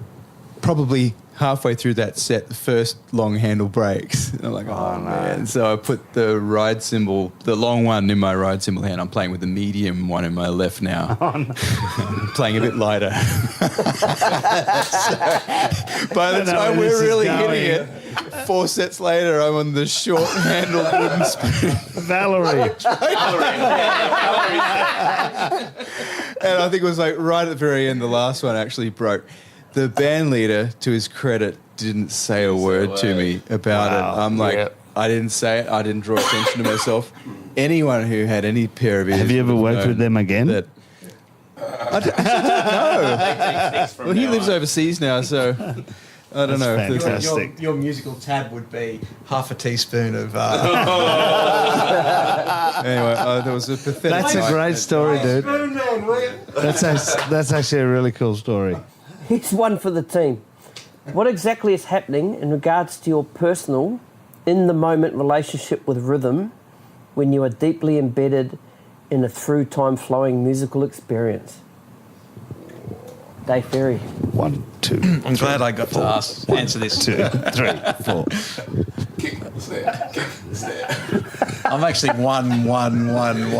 probably halfway through that set, the first long handle breaks. And I'm like, oh man. So I put the ride cymbal, the long one in my ride cymbal hand. I'm playing with the medium one in my left now. I'm playing a bit lighter. So, by the time we're really hitting it, 4 sets later, I'm on the short handled wooden spoon. Valerie. And I think it was like right at the very end, the last one actually broke. The band leader, to his credit, didn't say a word to me about it. I'm like, I didn't say it. I didn't draw attention to myself. Anyone who had any pair of ears... Have you ever worked with them again? I don't know. Well, he lives overseas now, so... I don't know. That's If there's fantastic. Your musical tab would be half a teaspoon of. anyway, there was a pathetic. That's a night great that- story, dude. That's actually a really cool story. Here's one for the team. What exactly is happening in regards to your personal, in-the-moment relationship with rhythm when you are deeply embedded in a through-time flowing musical experience? Dave Ferry. 1, 2, I'm glad I got to answer this. 2, 3, 4. Kick the snare. Kick the snare. I'm actually 1, 1, 1,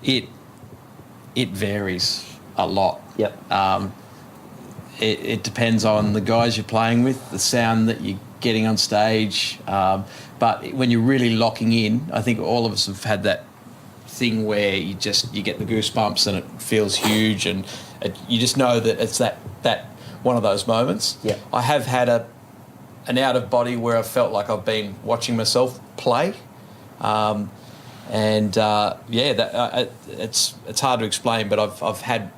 1. It varies a lot. Yep. It depends on the guys you're playing with, the sound that you're getting on stage. But when you're really locking in, I think all of us have had that thing where you get the goosebumps and it feels huge, and you just know that it's that one of those moments. Yeah. I have had an out of body where I felt like I've been watching myself play. It's hard to explain, but I've had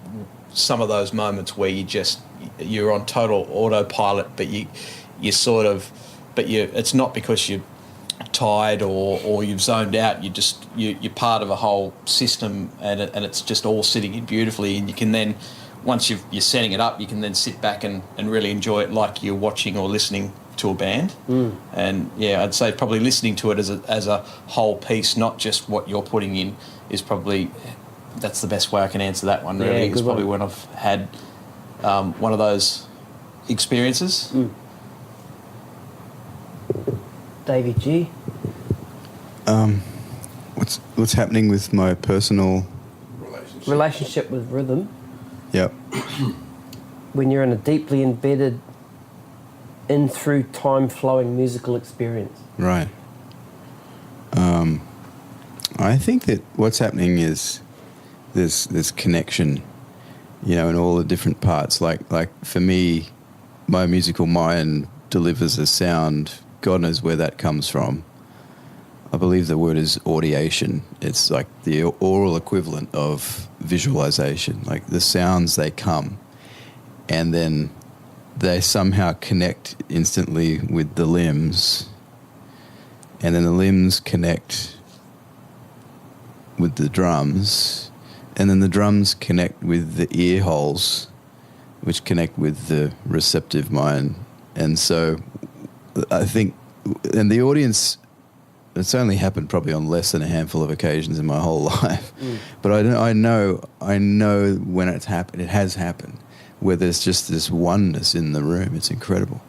some of those moments where you're on total autopilot, but it's not because you're tired or you've zoned out. You're part of a whole system, and it's just all sitting in beautifully. And you can then, once you're setting it up, you can then sit back and really enjoy it like you're watching or listening to a band. And yeah, I'd say probably listening to it as a whole piece, not just what you're putting in, is probably, that's the best way I can answer that one. Really, is probably when I've had one of those experiences. Davey G. What's happening with my personal Relationship with rhythm Yep. when you're in a deeply embedded in through time flowing musical experience? Right. I think that what's happening is there's connection, in all the different parts. Like for me, my musical mind delivers a sound. God knows where that comes from. I believe the word is audiation. It's like the oral equivalent of visualization. Like the sounds, they come, and then they somehow connect instantly with the limbs, and then the limbs connect with the drums, and then the drums connect with the ear holes, which connect with the receptive mind. And so I think, and the audience, it's only happened probably on less than a handful of occasions in my whole life, but I know when it's happened, it has happened, where there's just this oneness in the room. It's incredible.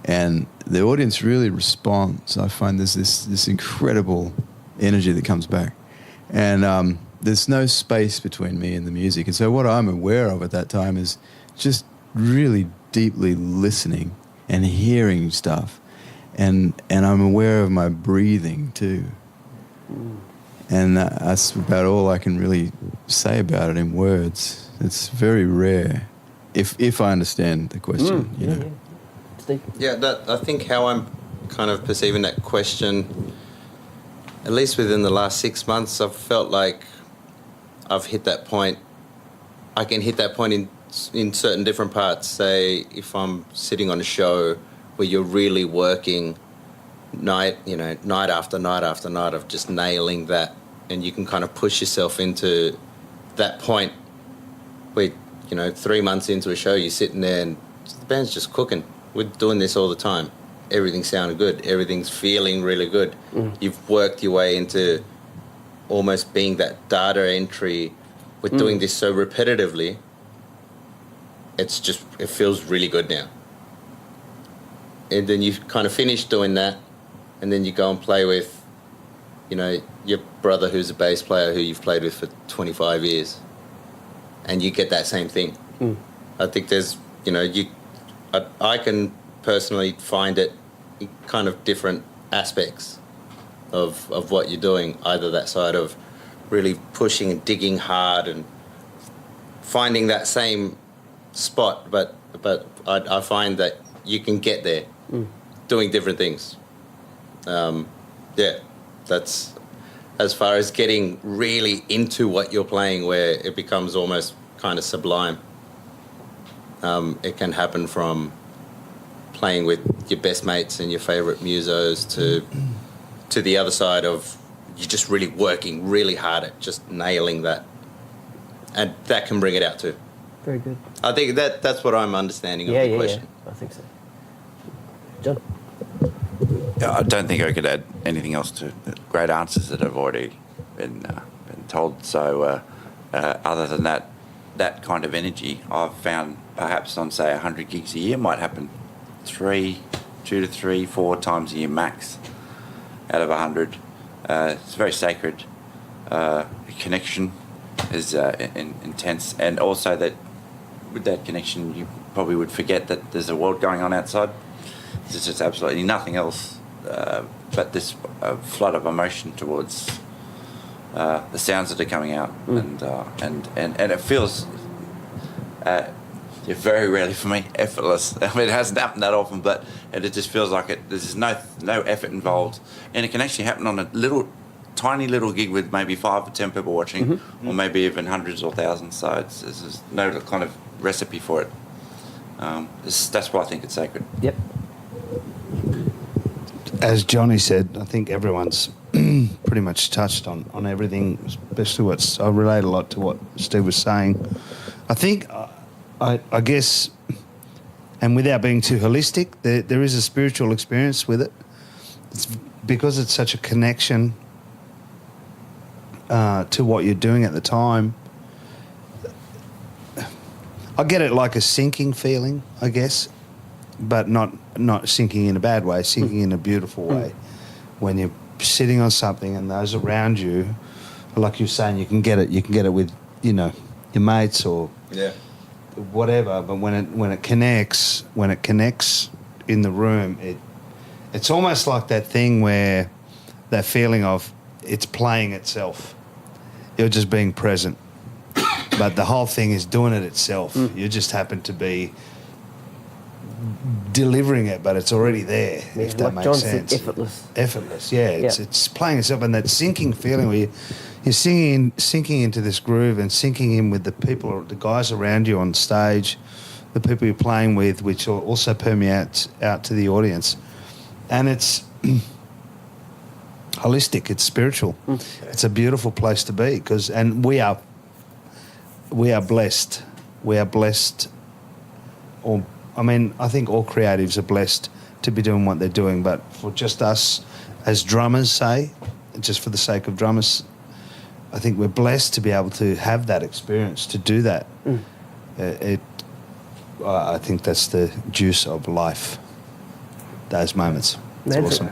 And the audience really responds. I find there's this incredible energy that comes back. And there's no space between me and the music. And so what I'm aware of at that time is just really deeply listening and hearing stuff. And I'm aware of my breathing too. And that's about all I can really say about it in words. It's very rare, if I understand the question, you know. Yeah. Steve? Yeah, I think how I'm kind of perceiving that question, at least within the last 6 months, I've felt like I've hit that point. I can hit that point in certain different parts. Say, if I'm sitting on a show where you're really working night after night after night of just nailing that, and you can kind of push yourself into that point where, 3 months into a show, you're sitting there and the band's just cooking. We're doing this all the time. Everything's sounding good. Everything's feeling really good. You've worked your way into almost being that data entry. We're doing this so repetitively. It feels really good now. And then you kind of finish doing that, and then you go and play with, your brother who's a bass player who you've played with for 25 years, and you get that same thing. I think there's, I can personally find it in kind of different aspects of what you're doing, either that side of really pushing and digging hard and finding that same spot, but I find that you can get there doing different things. That's as far as getting really into what you're playing, where it becomes almost kind of sublime. It can happen from playing with your best mates and your favourite musos to the other side of you're just really working really hard at just nailing that. And that can bring it out too. Very good. I think that's what I'm understanding of the question. Yeah, I think so. John? Yeah, I don't think I could add anything else to the great answers that have already been told. So other than that kind of energy, I've found perhaps on, say, 100 gigs a year might happen 2 to 3, 4 times a year max out of 100. It's very sacred. Connection is intense, and also that with that connection you probably would forget that there's a world going on outside. There's just absolutely nothing else but this flood of emotion towards the sounds that are coming out, and it feels very rarely for me effortless. I mean, it hasn't happened that often, but it just feels like it. There's no effort involved, and it can actually happen on a tiny little gig with maybe 5 or 10 people watching, or maybe even hundreds or thousands. So there's no kind of recipe for it. That's why I think it's sacred. Yep. As Jonnie said, I think everyone's pretty much touched on everything, especially I relate a lot to what Steve was saying. I think, I guess, and without being too holistic, there is a spiritual experience with it. It's because it's such a connection to what you're doing at the time. I get it like a sinking feeling, I guess, but not sinking in a bad way, sinking in a beautiful way. When you're sitting on something and those around you, like you're saying, you can get it with, your mates or whatever. But when it connects in the room, it's almost like that thing where that feeling of it's playing itself. You're just being present, but the whole thing is doing it itself. You just happen to be delivering it, but it's already there. Yeah, if that like makes John sense. said, Effortless. Yeah. It's playing itself, and that sinking feeling where you're sinking into this groove and sinking in with the people, the guys around you on stage, the people you're playing with, which also permeates out to the audience, and it's holistic. It's spiritual. It's a beautiful place to be and we are blessed. We are blessed. I think all creatives are blessed to be doing what they're doing, but for just us as drummers, say, just for the sake of drummers, I think we're blessed to be able to have that experience, to do that. I think that's the juice of life, those moments. It's awesome.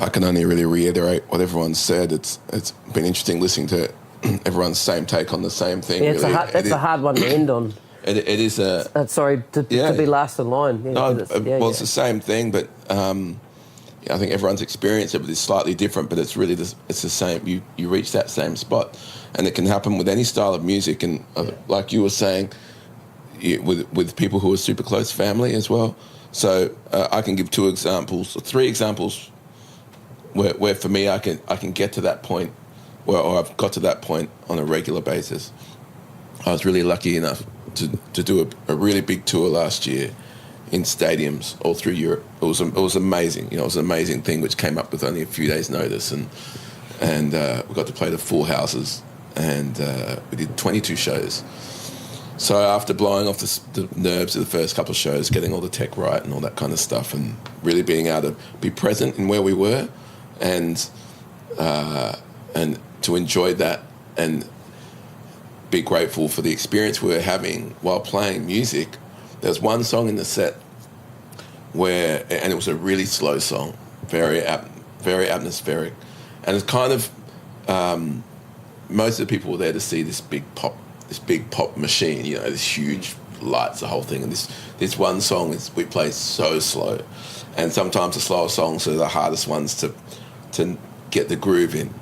I can only really reiterate what everyone said. It's been interesting listening to everyone's same take on the same thing. Yeah, really. that's a hard one to end on. It is a... sorry, to be last in line. Yeah, it's the same thing, but I think everyone's experience of it is slightly different, but it's really it's the same. You reach that same spot, and it can happen with any style of music. And like you were saying, with people who are super close family as well. So I can give 3 examples where for me I can get to that point, or I've got to that point on a regular basis. I was really lucky enough to do a really big tour last year in stadiums all through Europe. It was amazing. It was an amazing thing which came up with only a few days' notice, and we got to play the full houses, and we did 22 shows. So after blowing off the nerves of the first couple of shows, getting all the tech right and all that kind of stuff, and really being able to be present in where we were, and to enjoy that and be grateful for the experience we were having while playing music. There's one song in the set and it was a really slow song, very atmospheric, and it's kind of most of the people were there to see this big pop machine, this huge lights, the whole thing. And this one song we play so slow, and sometimes the slower songs are the hardest ones to get the groove in.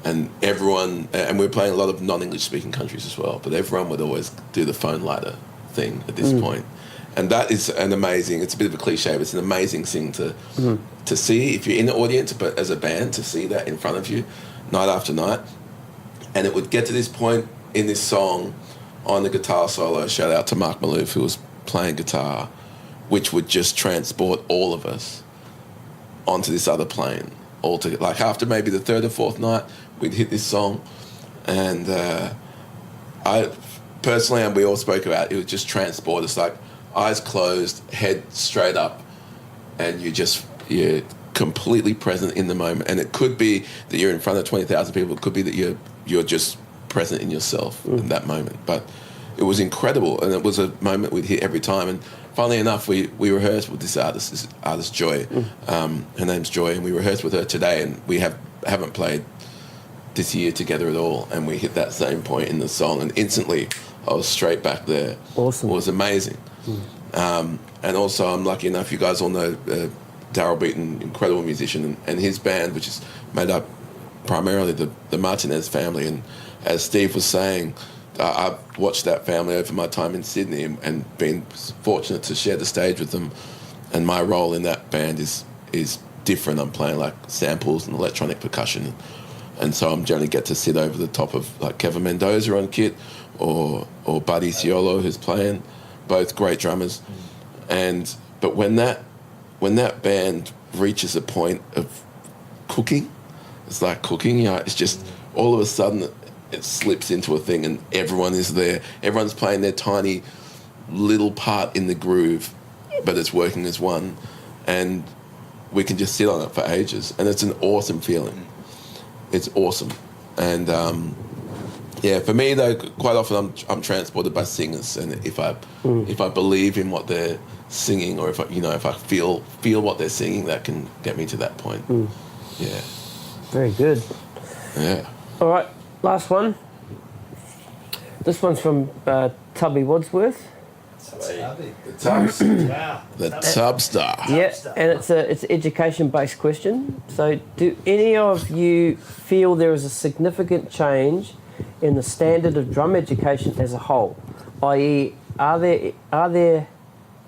And everyone, and we're playing a lot of non-English speaking countries as well, but everyone would always do the phone lighter thing at this point. And that is it's a bit of a cliche, but it's an amazing thing to see if you're in the audience, but as a band, to see that in front of you night after night. And it would get to this point in this song on the guitar solo, shout out to Mark Malouf, who was playing guitar, which would just transport all of us onto this other plane. Like after maybe the third or fourth night, we'd hit this song, and I personally, and we all spoke about it, would just transport us, like eyes closed, head straight up, and you're completely present in the moment. And it could be that you're in front of 20,000 people. It could be that you're just present in yourself in that moment. But it was incredible, and it was a moment we'd hit every time. And funnily enough, we rehearsed with this artist Joy. Her name's Joy, and we rehearsed with her today, and we haven't played this year together at all, and we hit that same point in the song, and instantly I was straight back there. Awesome. It was amazing. And also, I'm lucky enough, you guys all know Daryl Beaton, incredible musician, and his band, which is made up primarily the Martinez family. And as Steve was saying, I've watched that family over my time in Sydney and been fortunate to share the stage with them. And my role in that band is different. I'm playing like samples and electronic percussion. And so I'm generally get to sit over the top of like Kevin Mendoza on kit or Buddy Ciolo, who's playing, both great drummers. But when that band reaches a point of cooking, it's like cooking, it's just all of a sudden it slips into a thing and everyone is there. Everyone's playing their tiny little part in the groove, but it's working as one, and we can just sit on it for ages, and it's an awesome feeling. It's awesome. And for me though, quite often I'm transported by singers, and if I believe in what they're singing, or if I feel what they're singing, that can get me to that point. Yeah. Very good. Yeah. All right, last one. This one's from Tubby Wadsworth. The Tub Star. Yeah, and it's an education-based question. So, do any of you feel there is a significant change in the standard of drum education as a whole? I.e., are there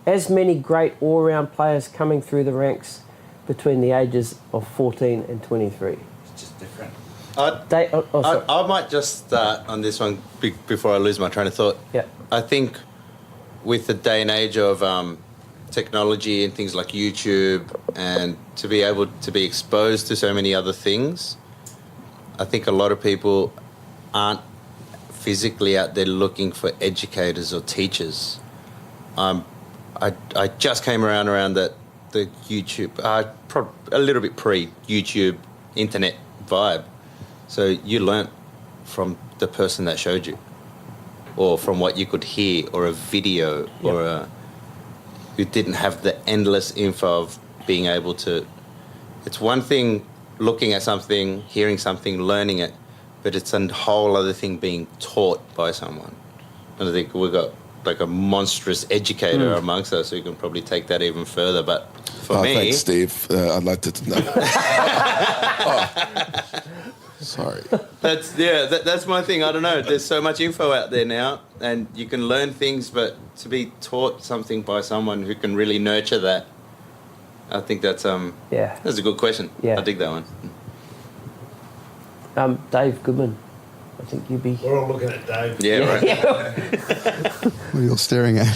as many great all-round players coming through the ranks between the ages of 14 and 23? It's just different. I might just start on this one before I lose my train of thought. Yeah. I think with the day and age of technology and things like YouTube, and to be able to be exposed to so many other things, I think a lot of people aren't physically out there looking for educators or teachers. I just came around the YouTube, a little bit pre-YouTube internet vibe. So you learnt from the person that showed you, or from what you could hear, or a video, or you didn't have the endless info of being able to. It's one thing looking at something, hearing something, learning it, but it's a whole other thing being taught by someone. And I think we've got like a monstrous educator amongst us who can probably take that even further. But for me... Thanks, Steve. I'd like to know. Sorry. That's my thing. I don't know. There's so much info out there now, and you can learn things, but to be taught something by someone who can really nurture that, I think that's that's a good question. Yeah. I dig that one. Dave Goodman, I think you'd be... We're all looking at Dave. Yeah, right. What are you all staring at?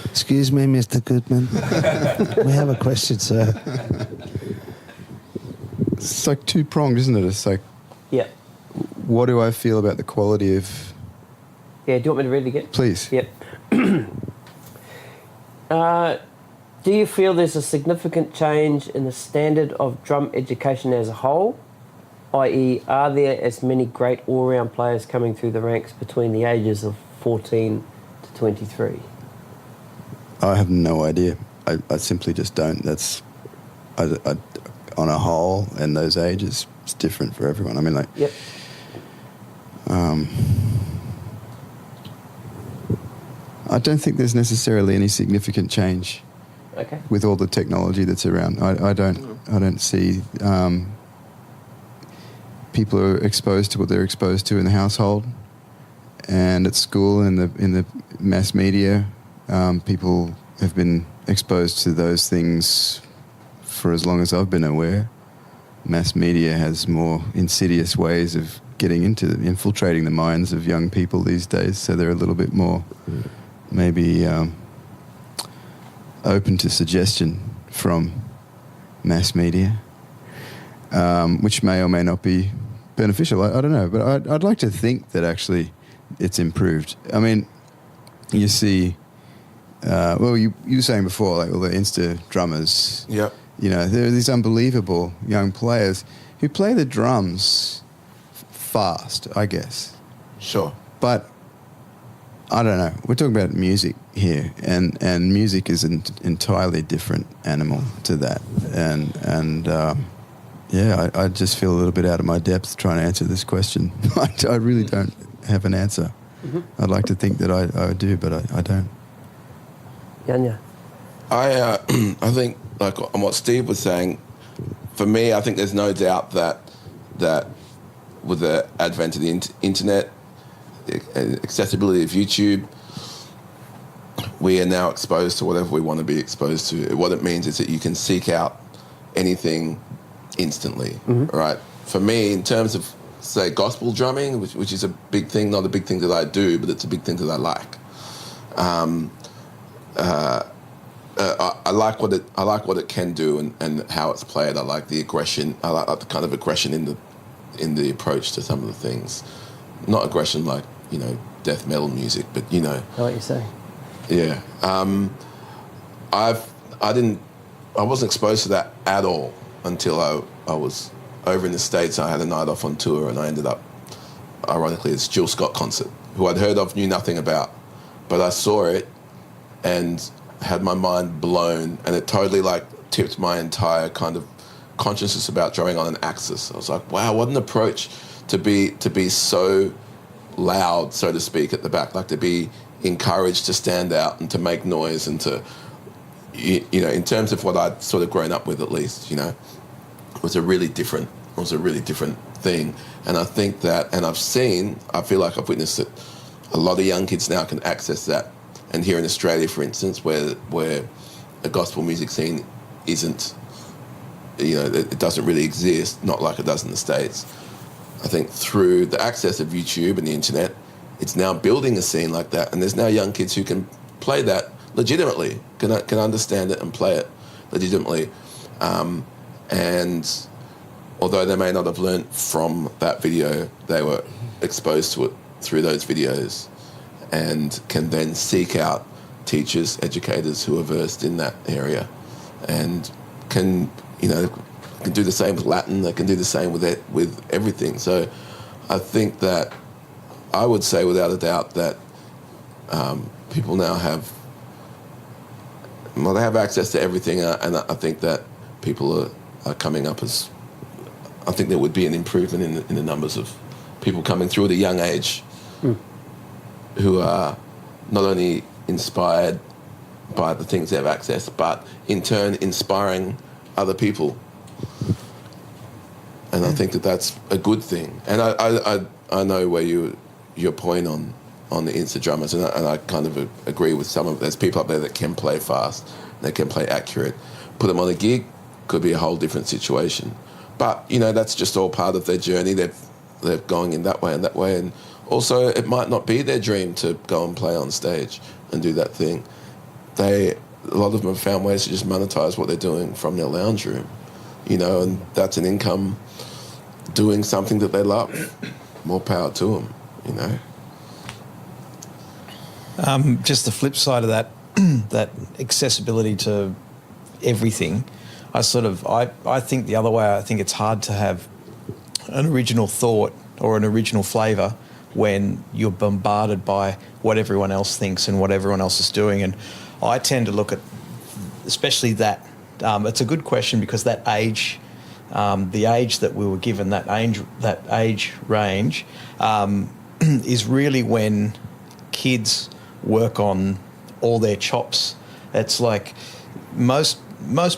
Excuse me, Mr. Goodman. We have a question, sir. It's like two-pronged, isn't it? It's like, Yeah. what do I feel about the quality of... Yeah, do you want me to read it again? Please. Yep. Do you feel there's a significant change in the standard of drum education as a whole? I.e., are there as many great all-round players coming through the ranks between the ages of 14 to 23? I have no idea. I simply just don't. That's... on a whole, and those ages, it's different for everyone. I mean, like... Yep. I don't think there's necessarily any significant change with all the technology that's around. I don't see people are exposed to what they're exposed to in the household and at school and in the mass media. People have been exposed to those things for as long as I've been aware. Mass media has more insidious ways of getting into infiltrating the minds of young people these days, so they're a little bit more maybe open to suggestion from mass media, which may or may not be beneficial. I don't know, but I'd like to think that actually it's improved. I mean, you see, you were saying before, like all the Insta drummers. Yep. You know, there are these unbelievable young players who play the drums fast, I guess. Sure. But I don't know. We're talking about music here, and music is an entirely different animal to that. I just feel a little bit out of my depth trying to answer this question. I really don't have an answer. Mm-hmm. I'd like to think that I do, but I don't. Yanya. I think, like on what Steve was saying, for me, I think there's no doubt that with the advent of the internet, the accessibility of YouTube, we are now exposed to whatever we want to be exposed to. What it means is that you can seek out anything instantly, right? For me, in terms of, say, gospel drumming, which is a big thing, not a big thing that I do, but it's a big thing that I like. I like what it can do and how it's played. I like the aggression. I like the kind of aggression in the approach to some of the things. Not aggression like, you know, death metal music, but you know. I know what you're saying. Yeah. I wasn't exposed to that at all until I was over in the States. I had a night off on tour and I ended up, ironically, at a Jill Scott concert, who I'd heard of, knew nothing about. But I saw it and had my mind blown, and it totally like tipped my entire kind of consciousness about drumming on an axis. I was like, wow, what an approach to be so loud, so to speak, at the back, like to be encouraged to stand out and to make noise and to, you know, in terms of what I'd sort of grown up with, at least, you know, it was a really different thing. And I think that, and I feel like I've witnessed that a lot of young kids now can access that. And here in Australia, for instance, where a gospel music scene isn't, you know, it doesn't really exist, not like it does in the States. I think through the access of YouTube and the internet, it's now building a scene like that. And there's now young kids who can play that legitimately, can understand it and play it legitimately. And although they may not have learned from that video, they were exposed to it through those videos and can then seek out teachers, educators who are versed in that area and can, you know, can do the same with Latin, they can do the same with everything. So I think that I would say without a doubt that people now have access to everything, and I think that people are coming up as, I think there would be an improvement in the numbers of people coming through at a young age who are not only inspired by the things they have access, but in turn inspiring other people. And I think that that's a good thing. And I know where your point on the Insta drummers, and I kind of agree with some of. There's people up there that can play fast, they can play accurate. Put them on a gig, could be a whole different situation. But you know, that's just all part of their journey. They're going in that way and that way, and also it might not be their dream to go and play on stage and do that thing. A lot of them have found ways to just monetize what they're doing from their lounge room, you know, and that's an income doing something that they love. More power to them, you know. Just the flip side of that, that accessibility to everything, I think the other way, I think it's hard to have an original thought or an original flavour when you're bombarded by what everyone else thinks and what everyone else is doing. And I tend to look at, especially that, it's a good question because that age, the age that we were given, that age range, is really when kids work on all their chops. It's like most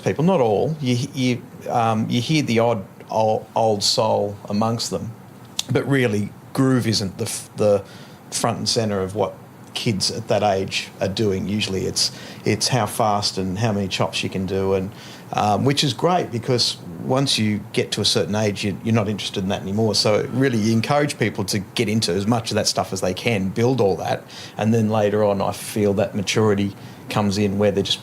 people, not all, you hear the odd old soul amongst them, but really groove isn't the front and centre of what kids at that age are doing. Usually it's how fast and how many chops you can do, and which is great because once you get to a certain age, you're not interested in that anymore. So really you encourage people to get into as much of that stuff as they can, build all that, and then later on I feel that maturity comes in where they're just,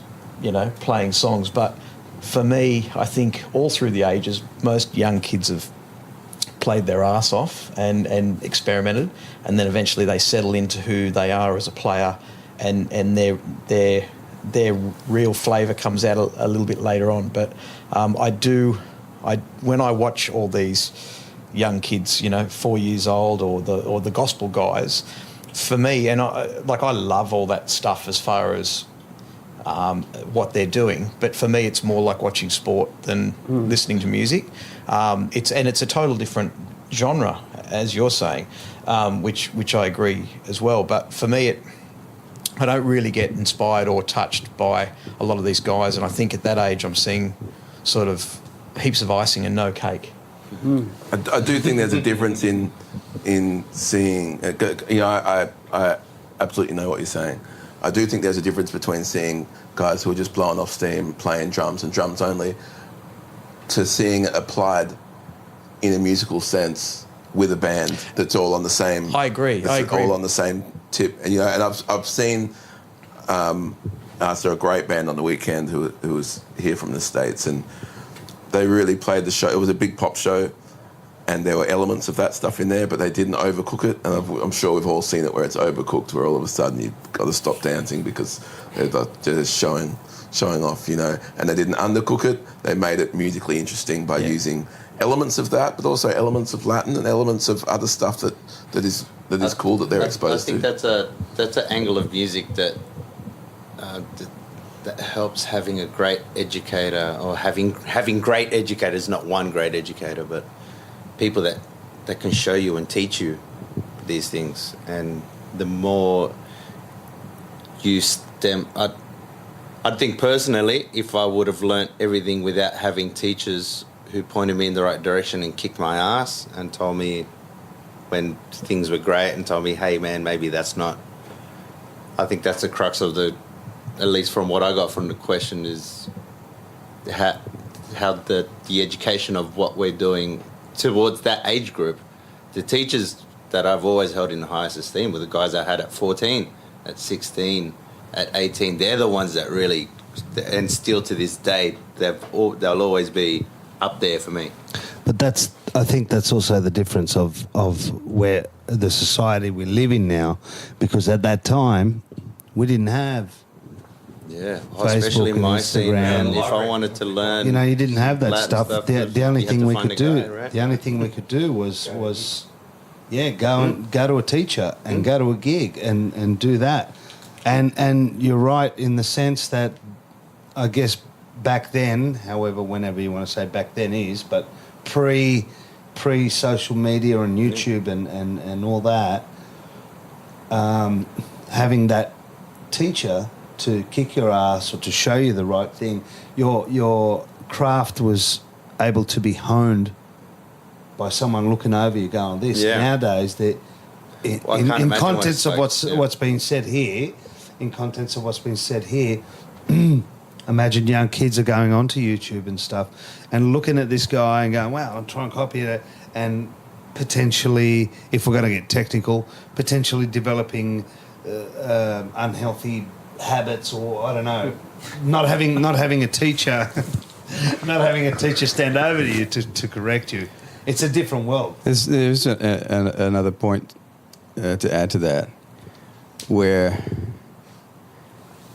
playing songs. But for me, I think all through the ages, most young kids have played their ass off and experimented, and then eventually they settle into who they are as a player, and their real flavour comes out a little bit later on. But when I watch all these young kids, 4 years old, or the gospel guys, for me, and I love all that stuff as far as what they're doing, but for me it's more like watching sport than listening to music. It's a total different genre, as you're saying, which I agree as well. But for me, I don't really get inspired or touched by a lot of these guys, and I think at that age I'm seeing sort of heaps of icing and no cake. I do think there's a difference in seeing. I absolutely know what you're saying. I do think there's a difference between seeing guys who are just blowing off steam, playing drums and drums only, to seeing it applied in a musical sense with a band that's all on the same. I agree. All on the same tip, and I've seen. I saw a great band on the weekend who was here from the States, and they really played the show. It was a big pop show, and there were elements of that stuff in there, but they didn't overcook it. And I'm sure we've all seen it where it's overcooked, where all of a sudden you've got to stop dancing because they're just showing off, And they didn't undercook it. They made it musically interesting by using elements of that, but also elements of Latin and elements of other stuff that is cool that they're exposed to. I think that's an angle of music that helps having a great educator, or having great educators, not one great educator, but people that can show you and teach you these things. And the more you I think personally, if I would have learnt everything without having teachers who pointed me in the right direction and kicked my ass and told me when things were great and told me, hey man, maybe that's not. I think that's the crux of at least from what I got from the question, is how the education of what we're doing towards that age group. The teachers that I've always held in the highest esteem were the guys I had at 14, at 16, at 18. They're the ones that really, and still to this day, they'll always be up there for me. But I think that's also the difference of where the society we live in now, because at that time we didn't have especially and my scene. Instagram. If I wanted to learn, you didn't have that Latin stuff. The only you had thing to we find could a do, guy, right? the only thing we could do was go to a teacher and go to a gig and do that. And you're right in the sense that I guess back then, however, whenever you want to say back then is, but pre social media and YouTube and all that, having that teacher to kick your ass or to show you the right thing, your craft was able to be honed by someone looking over you going, this. Yeah. Nowadays, in contents of what's being said here, imagine young kids are going onto YouTube and stuff and looking at this guy and going, wow, I'll try and copy it, and potentially, if we're going to get technical, potentially developing unhealthy habits, or I don't know, not having a teacher stand over to you to correct you. It's a different world. There's another point to add to that, where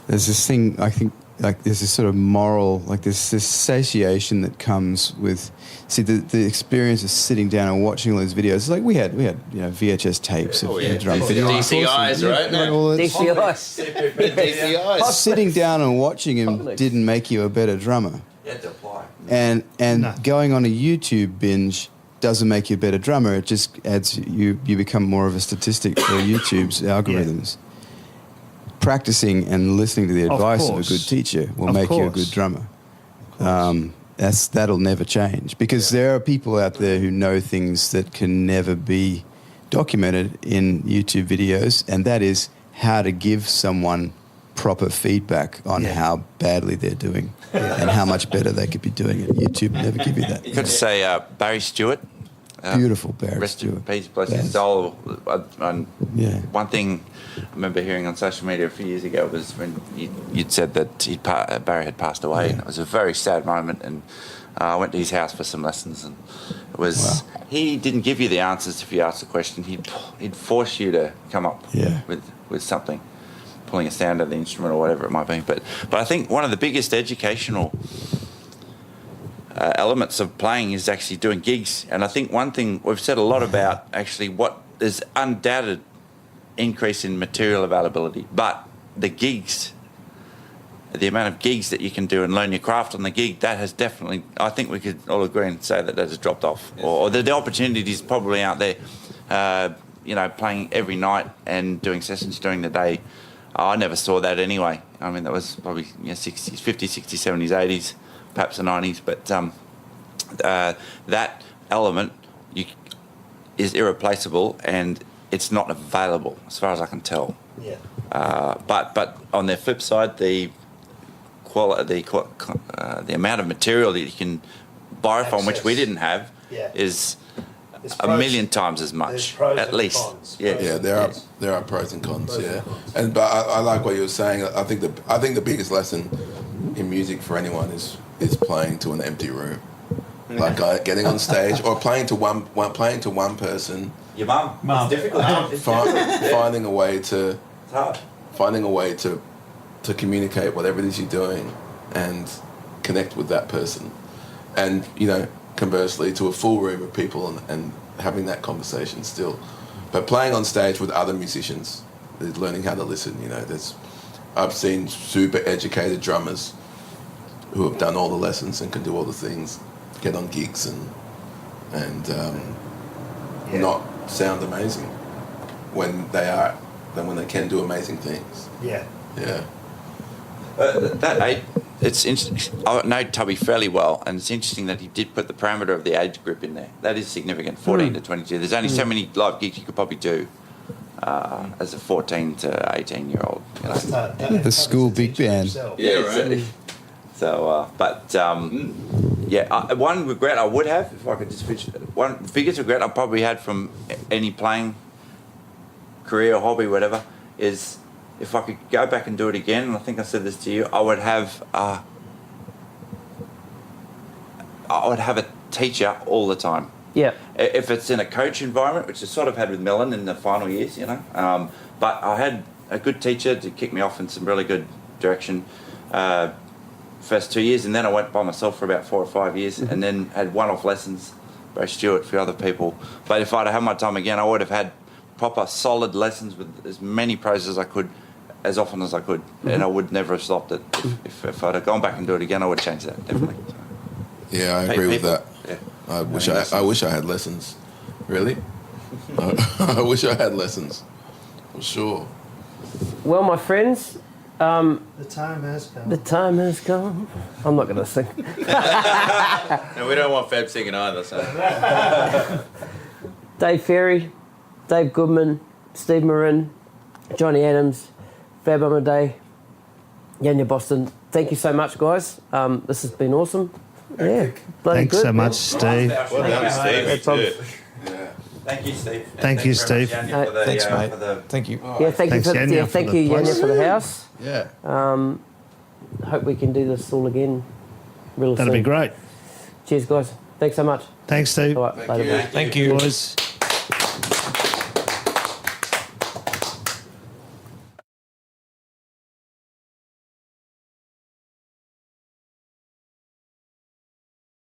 there's this thing, I think, like there's this sort of moral, like this satiation that comes with, the experience of sitting down and watching all these videos. It's like we had VHS tapes of drum videos. DCIs, right? DCIs. Sitting down and watching him didn't make you a better drummer. You had to apply. And going on a YouTube binge doesn't make you a better drummer. It just adds you become more of a statistic for YouTube's algorithms. Practicing and listening to the advice of a good teacher will make you a good drummer. That'll never change, because there are people out there who know things that can never be documented in YouTube videos, and that is how to give someone proper feedback on how badly they're doing and how much better they could be doing it. YouTube never give you that. You've got to say Barry Stewart. Beautiful Barry Rest Stewart. in peace, bless his soul. One thing I remember hearing on social media a few years ago was when you'd said that Barry had passed away, and it was a very sad moment. And I went to his house for some lessons, and it was he didn't give you the answers if you asked a question. He'd force you to come up with something, pulling a sound of the instrument or whatever it might be. But I think one of the biggest educational elements of playing is actually doing gigs. And I think one thing we've said a lot about actually what there's undoubted increase in material availability, but the gigs, the amount of gigs that you can do and learn your craft on the gig, that has definitely, I think we could all agree and say that has dropped off. Yes. Or the opportunities probably aren't there. Playing every night and doing sessions during the day, I never saw that anyway. I mean, that was probably 60s, 50s, 60s, 70s, 80s, perhaps the 90s. But that element is irreplaceable, and it's not available as far as I can tell. Yeah. But on the flip side, the amount of material that you can borrow from, which we didn't have, is a million times as much, at least. There are pros and cons. But I like what you were saying. I think the biggest lesson in music for anyone is playing to an empty room, like getting on stage or playing to one person. Your mum. It's difficult. Finding a way to. It's hard. Finding a way to communicate whatever it is you're doing and connect with that person, and conversely to a full room of people and having that conversation still. But playing on stage with other musicians, learning how to listen. I've seen super educated drummers who have done all the lessons and can do all the things, get on gigs and not sound amazing when they can do amazing things. Yeah. It's interesting. I know Tubby fairly well, and it's interesting that he did put the parameter of the age group in there. That is significant, 14 to 22. There's only so many live gigs you could probably do as a 14 to 18-year-old. The school big band. So, one regret I would have, if I could just finish, one biggest regret I probably had from any playing career or hobby, whatever, is if I could go back and do it again, and I think I said this to you, I would have a teacher all the time. Yeah. If it's in a coach environment, which I sort of had with Mellon in the final years, but I had a good teacher to kick me off in some really good direction first 2 years, and then I went by myself for about 4 or 5 years, and then had one-off lessons, Barry Stewart, for other people. But if I'd had my time again, I would have had proper solid lessons with as many pros as I could, as often as I could, and I would never have stopped it. If I'd have gone back and do it again, I would have changed that, definitely. Yeah, I agree with that. Yeah. I wish I had lessons. Really? I wish I had lessons. For sure. Well, my friends, the time has come. The time has come. I'm not going to sing. No, we don't want Fab singing either. So. Dave Ferry, Dave Goodman, Steve Marin, Johnny Adams, Fab Omodei, Yanya Boston. Thank you so much, guys. This has been awesome. Yeah, bloody Thanks good, so man. much, Steve. Well done, Steve. Thank you, Steve. Thank you, Steve. Thanks, mate. Thank you. Yeah, thank you, Yanya, thank for you, the Yanya, place. for the house. Yeah. Hope we can do this all again real soon. That'd be great. Cheers, guys. Thanks so much. Thanks, Steve. All right, later, mate. Thank you. Boys.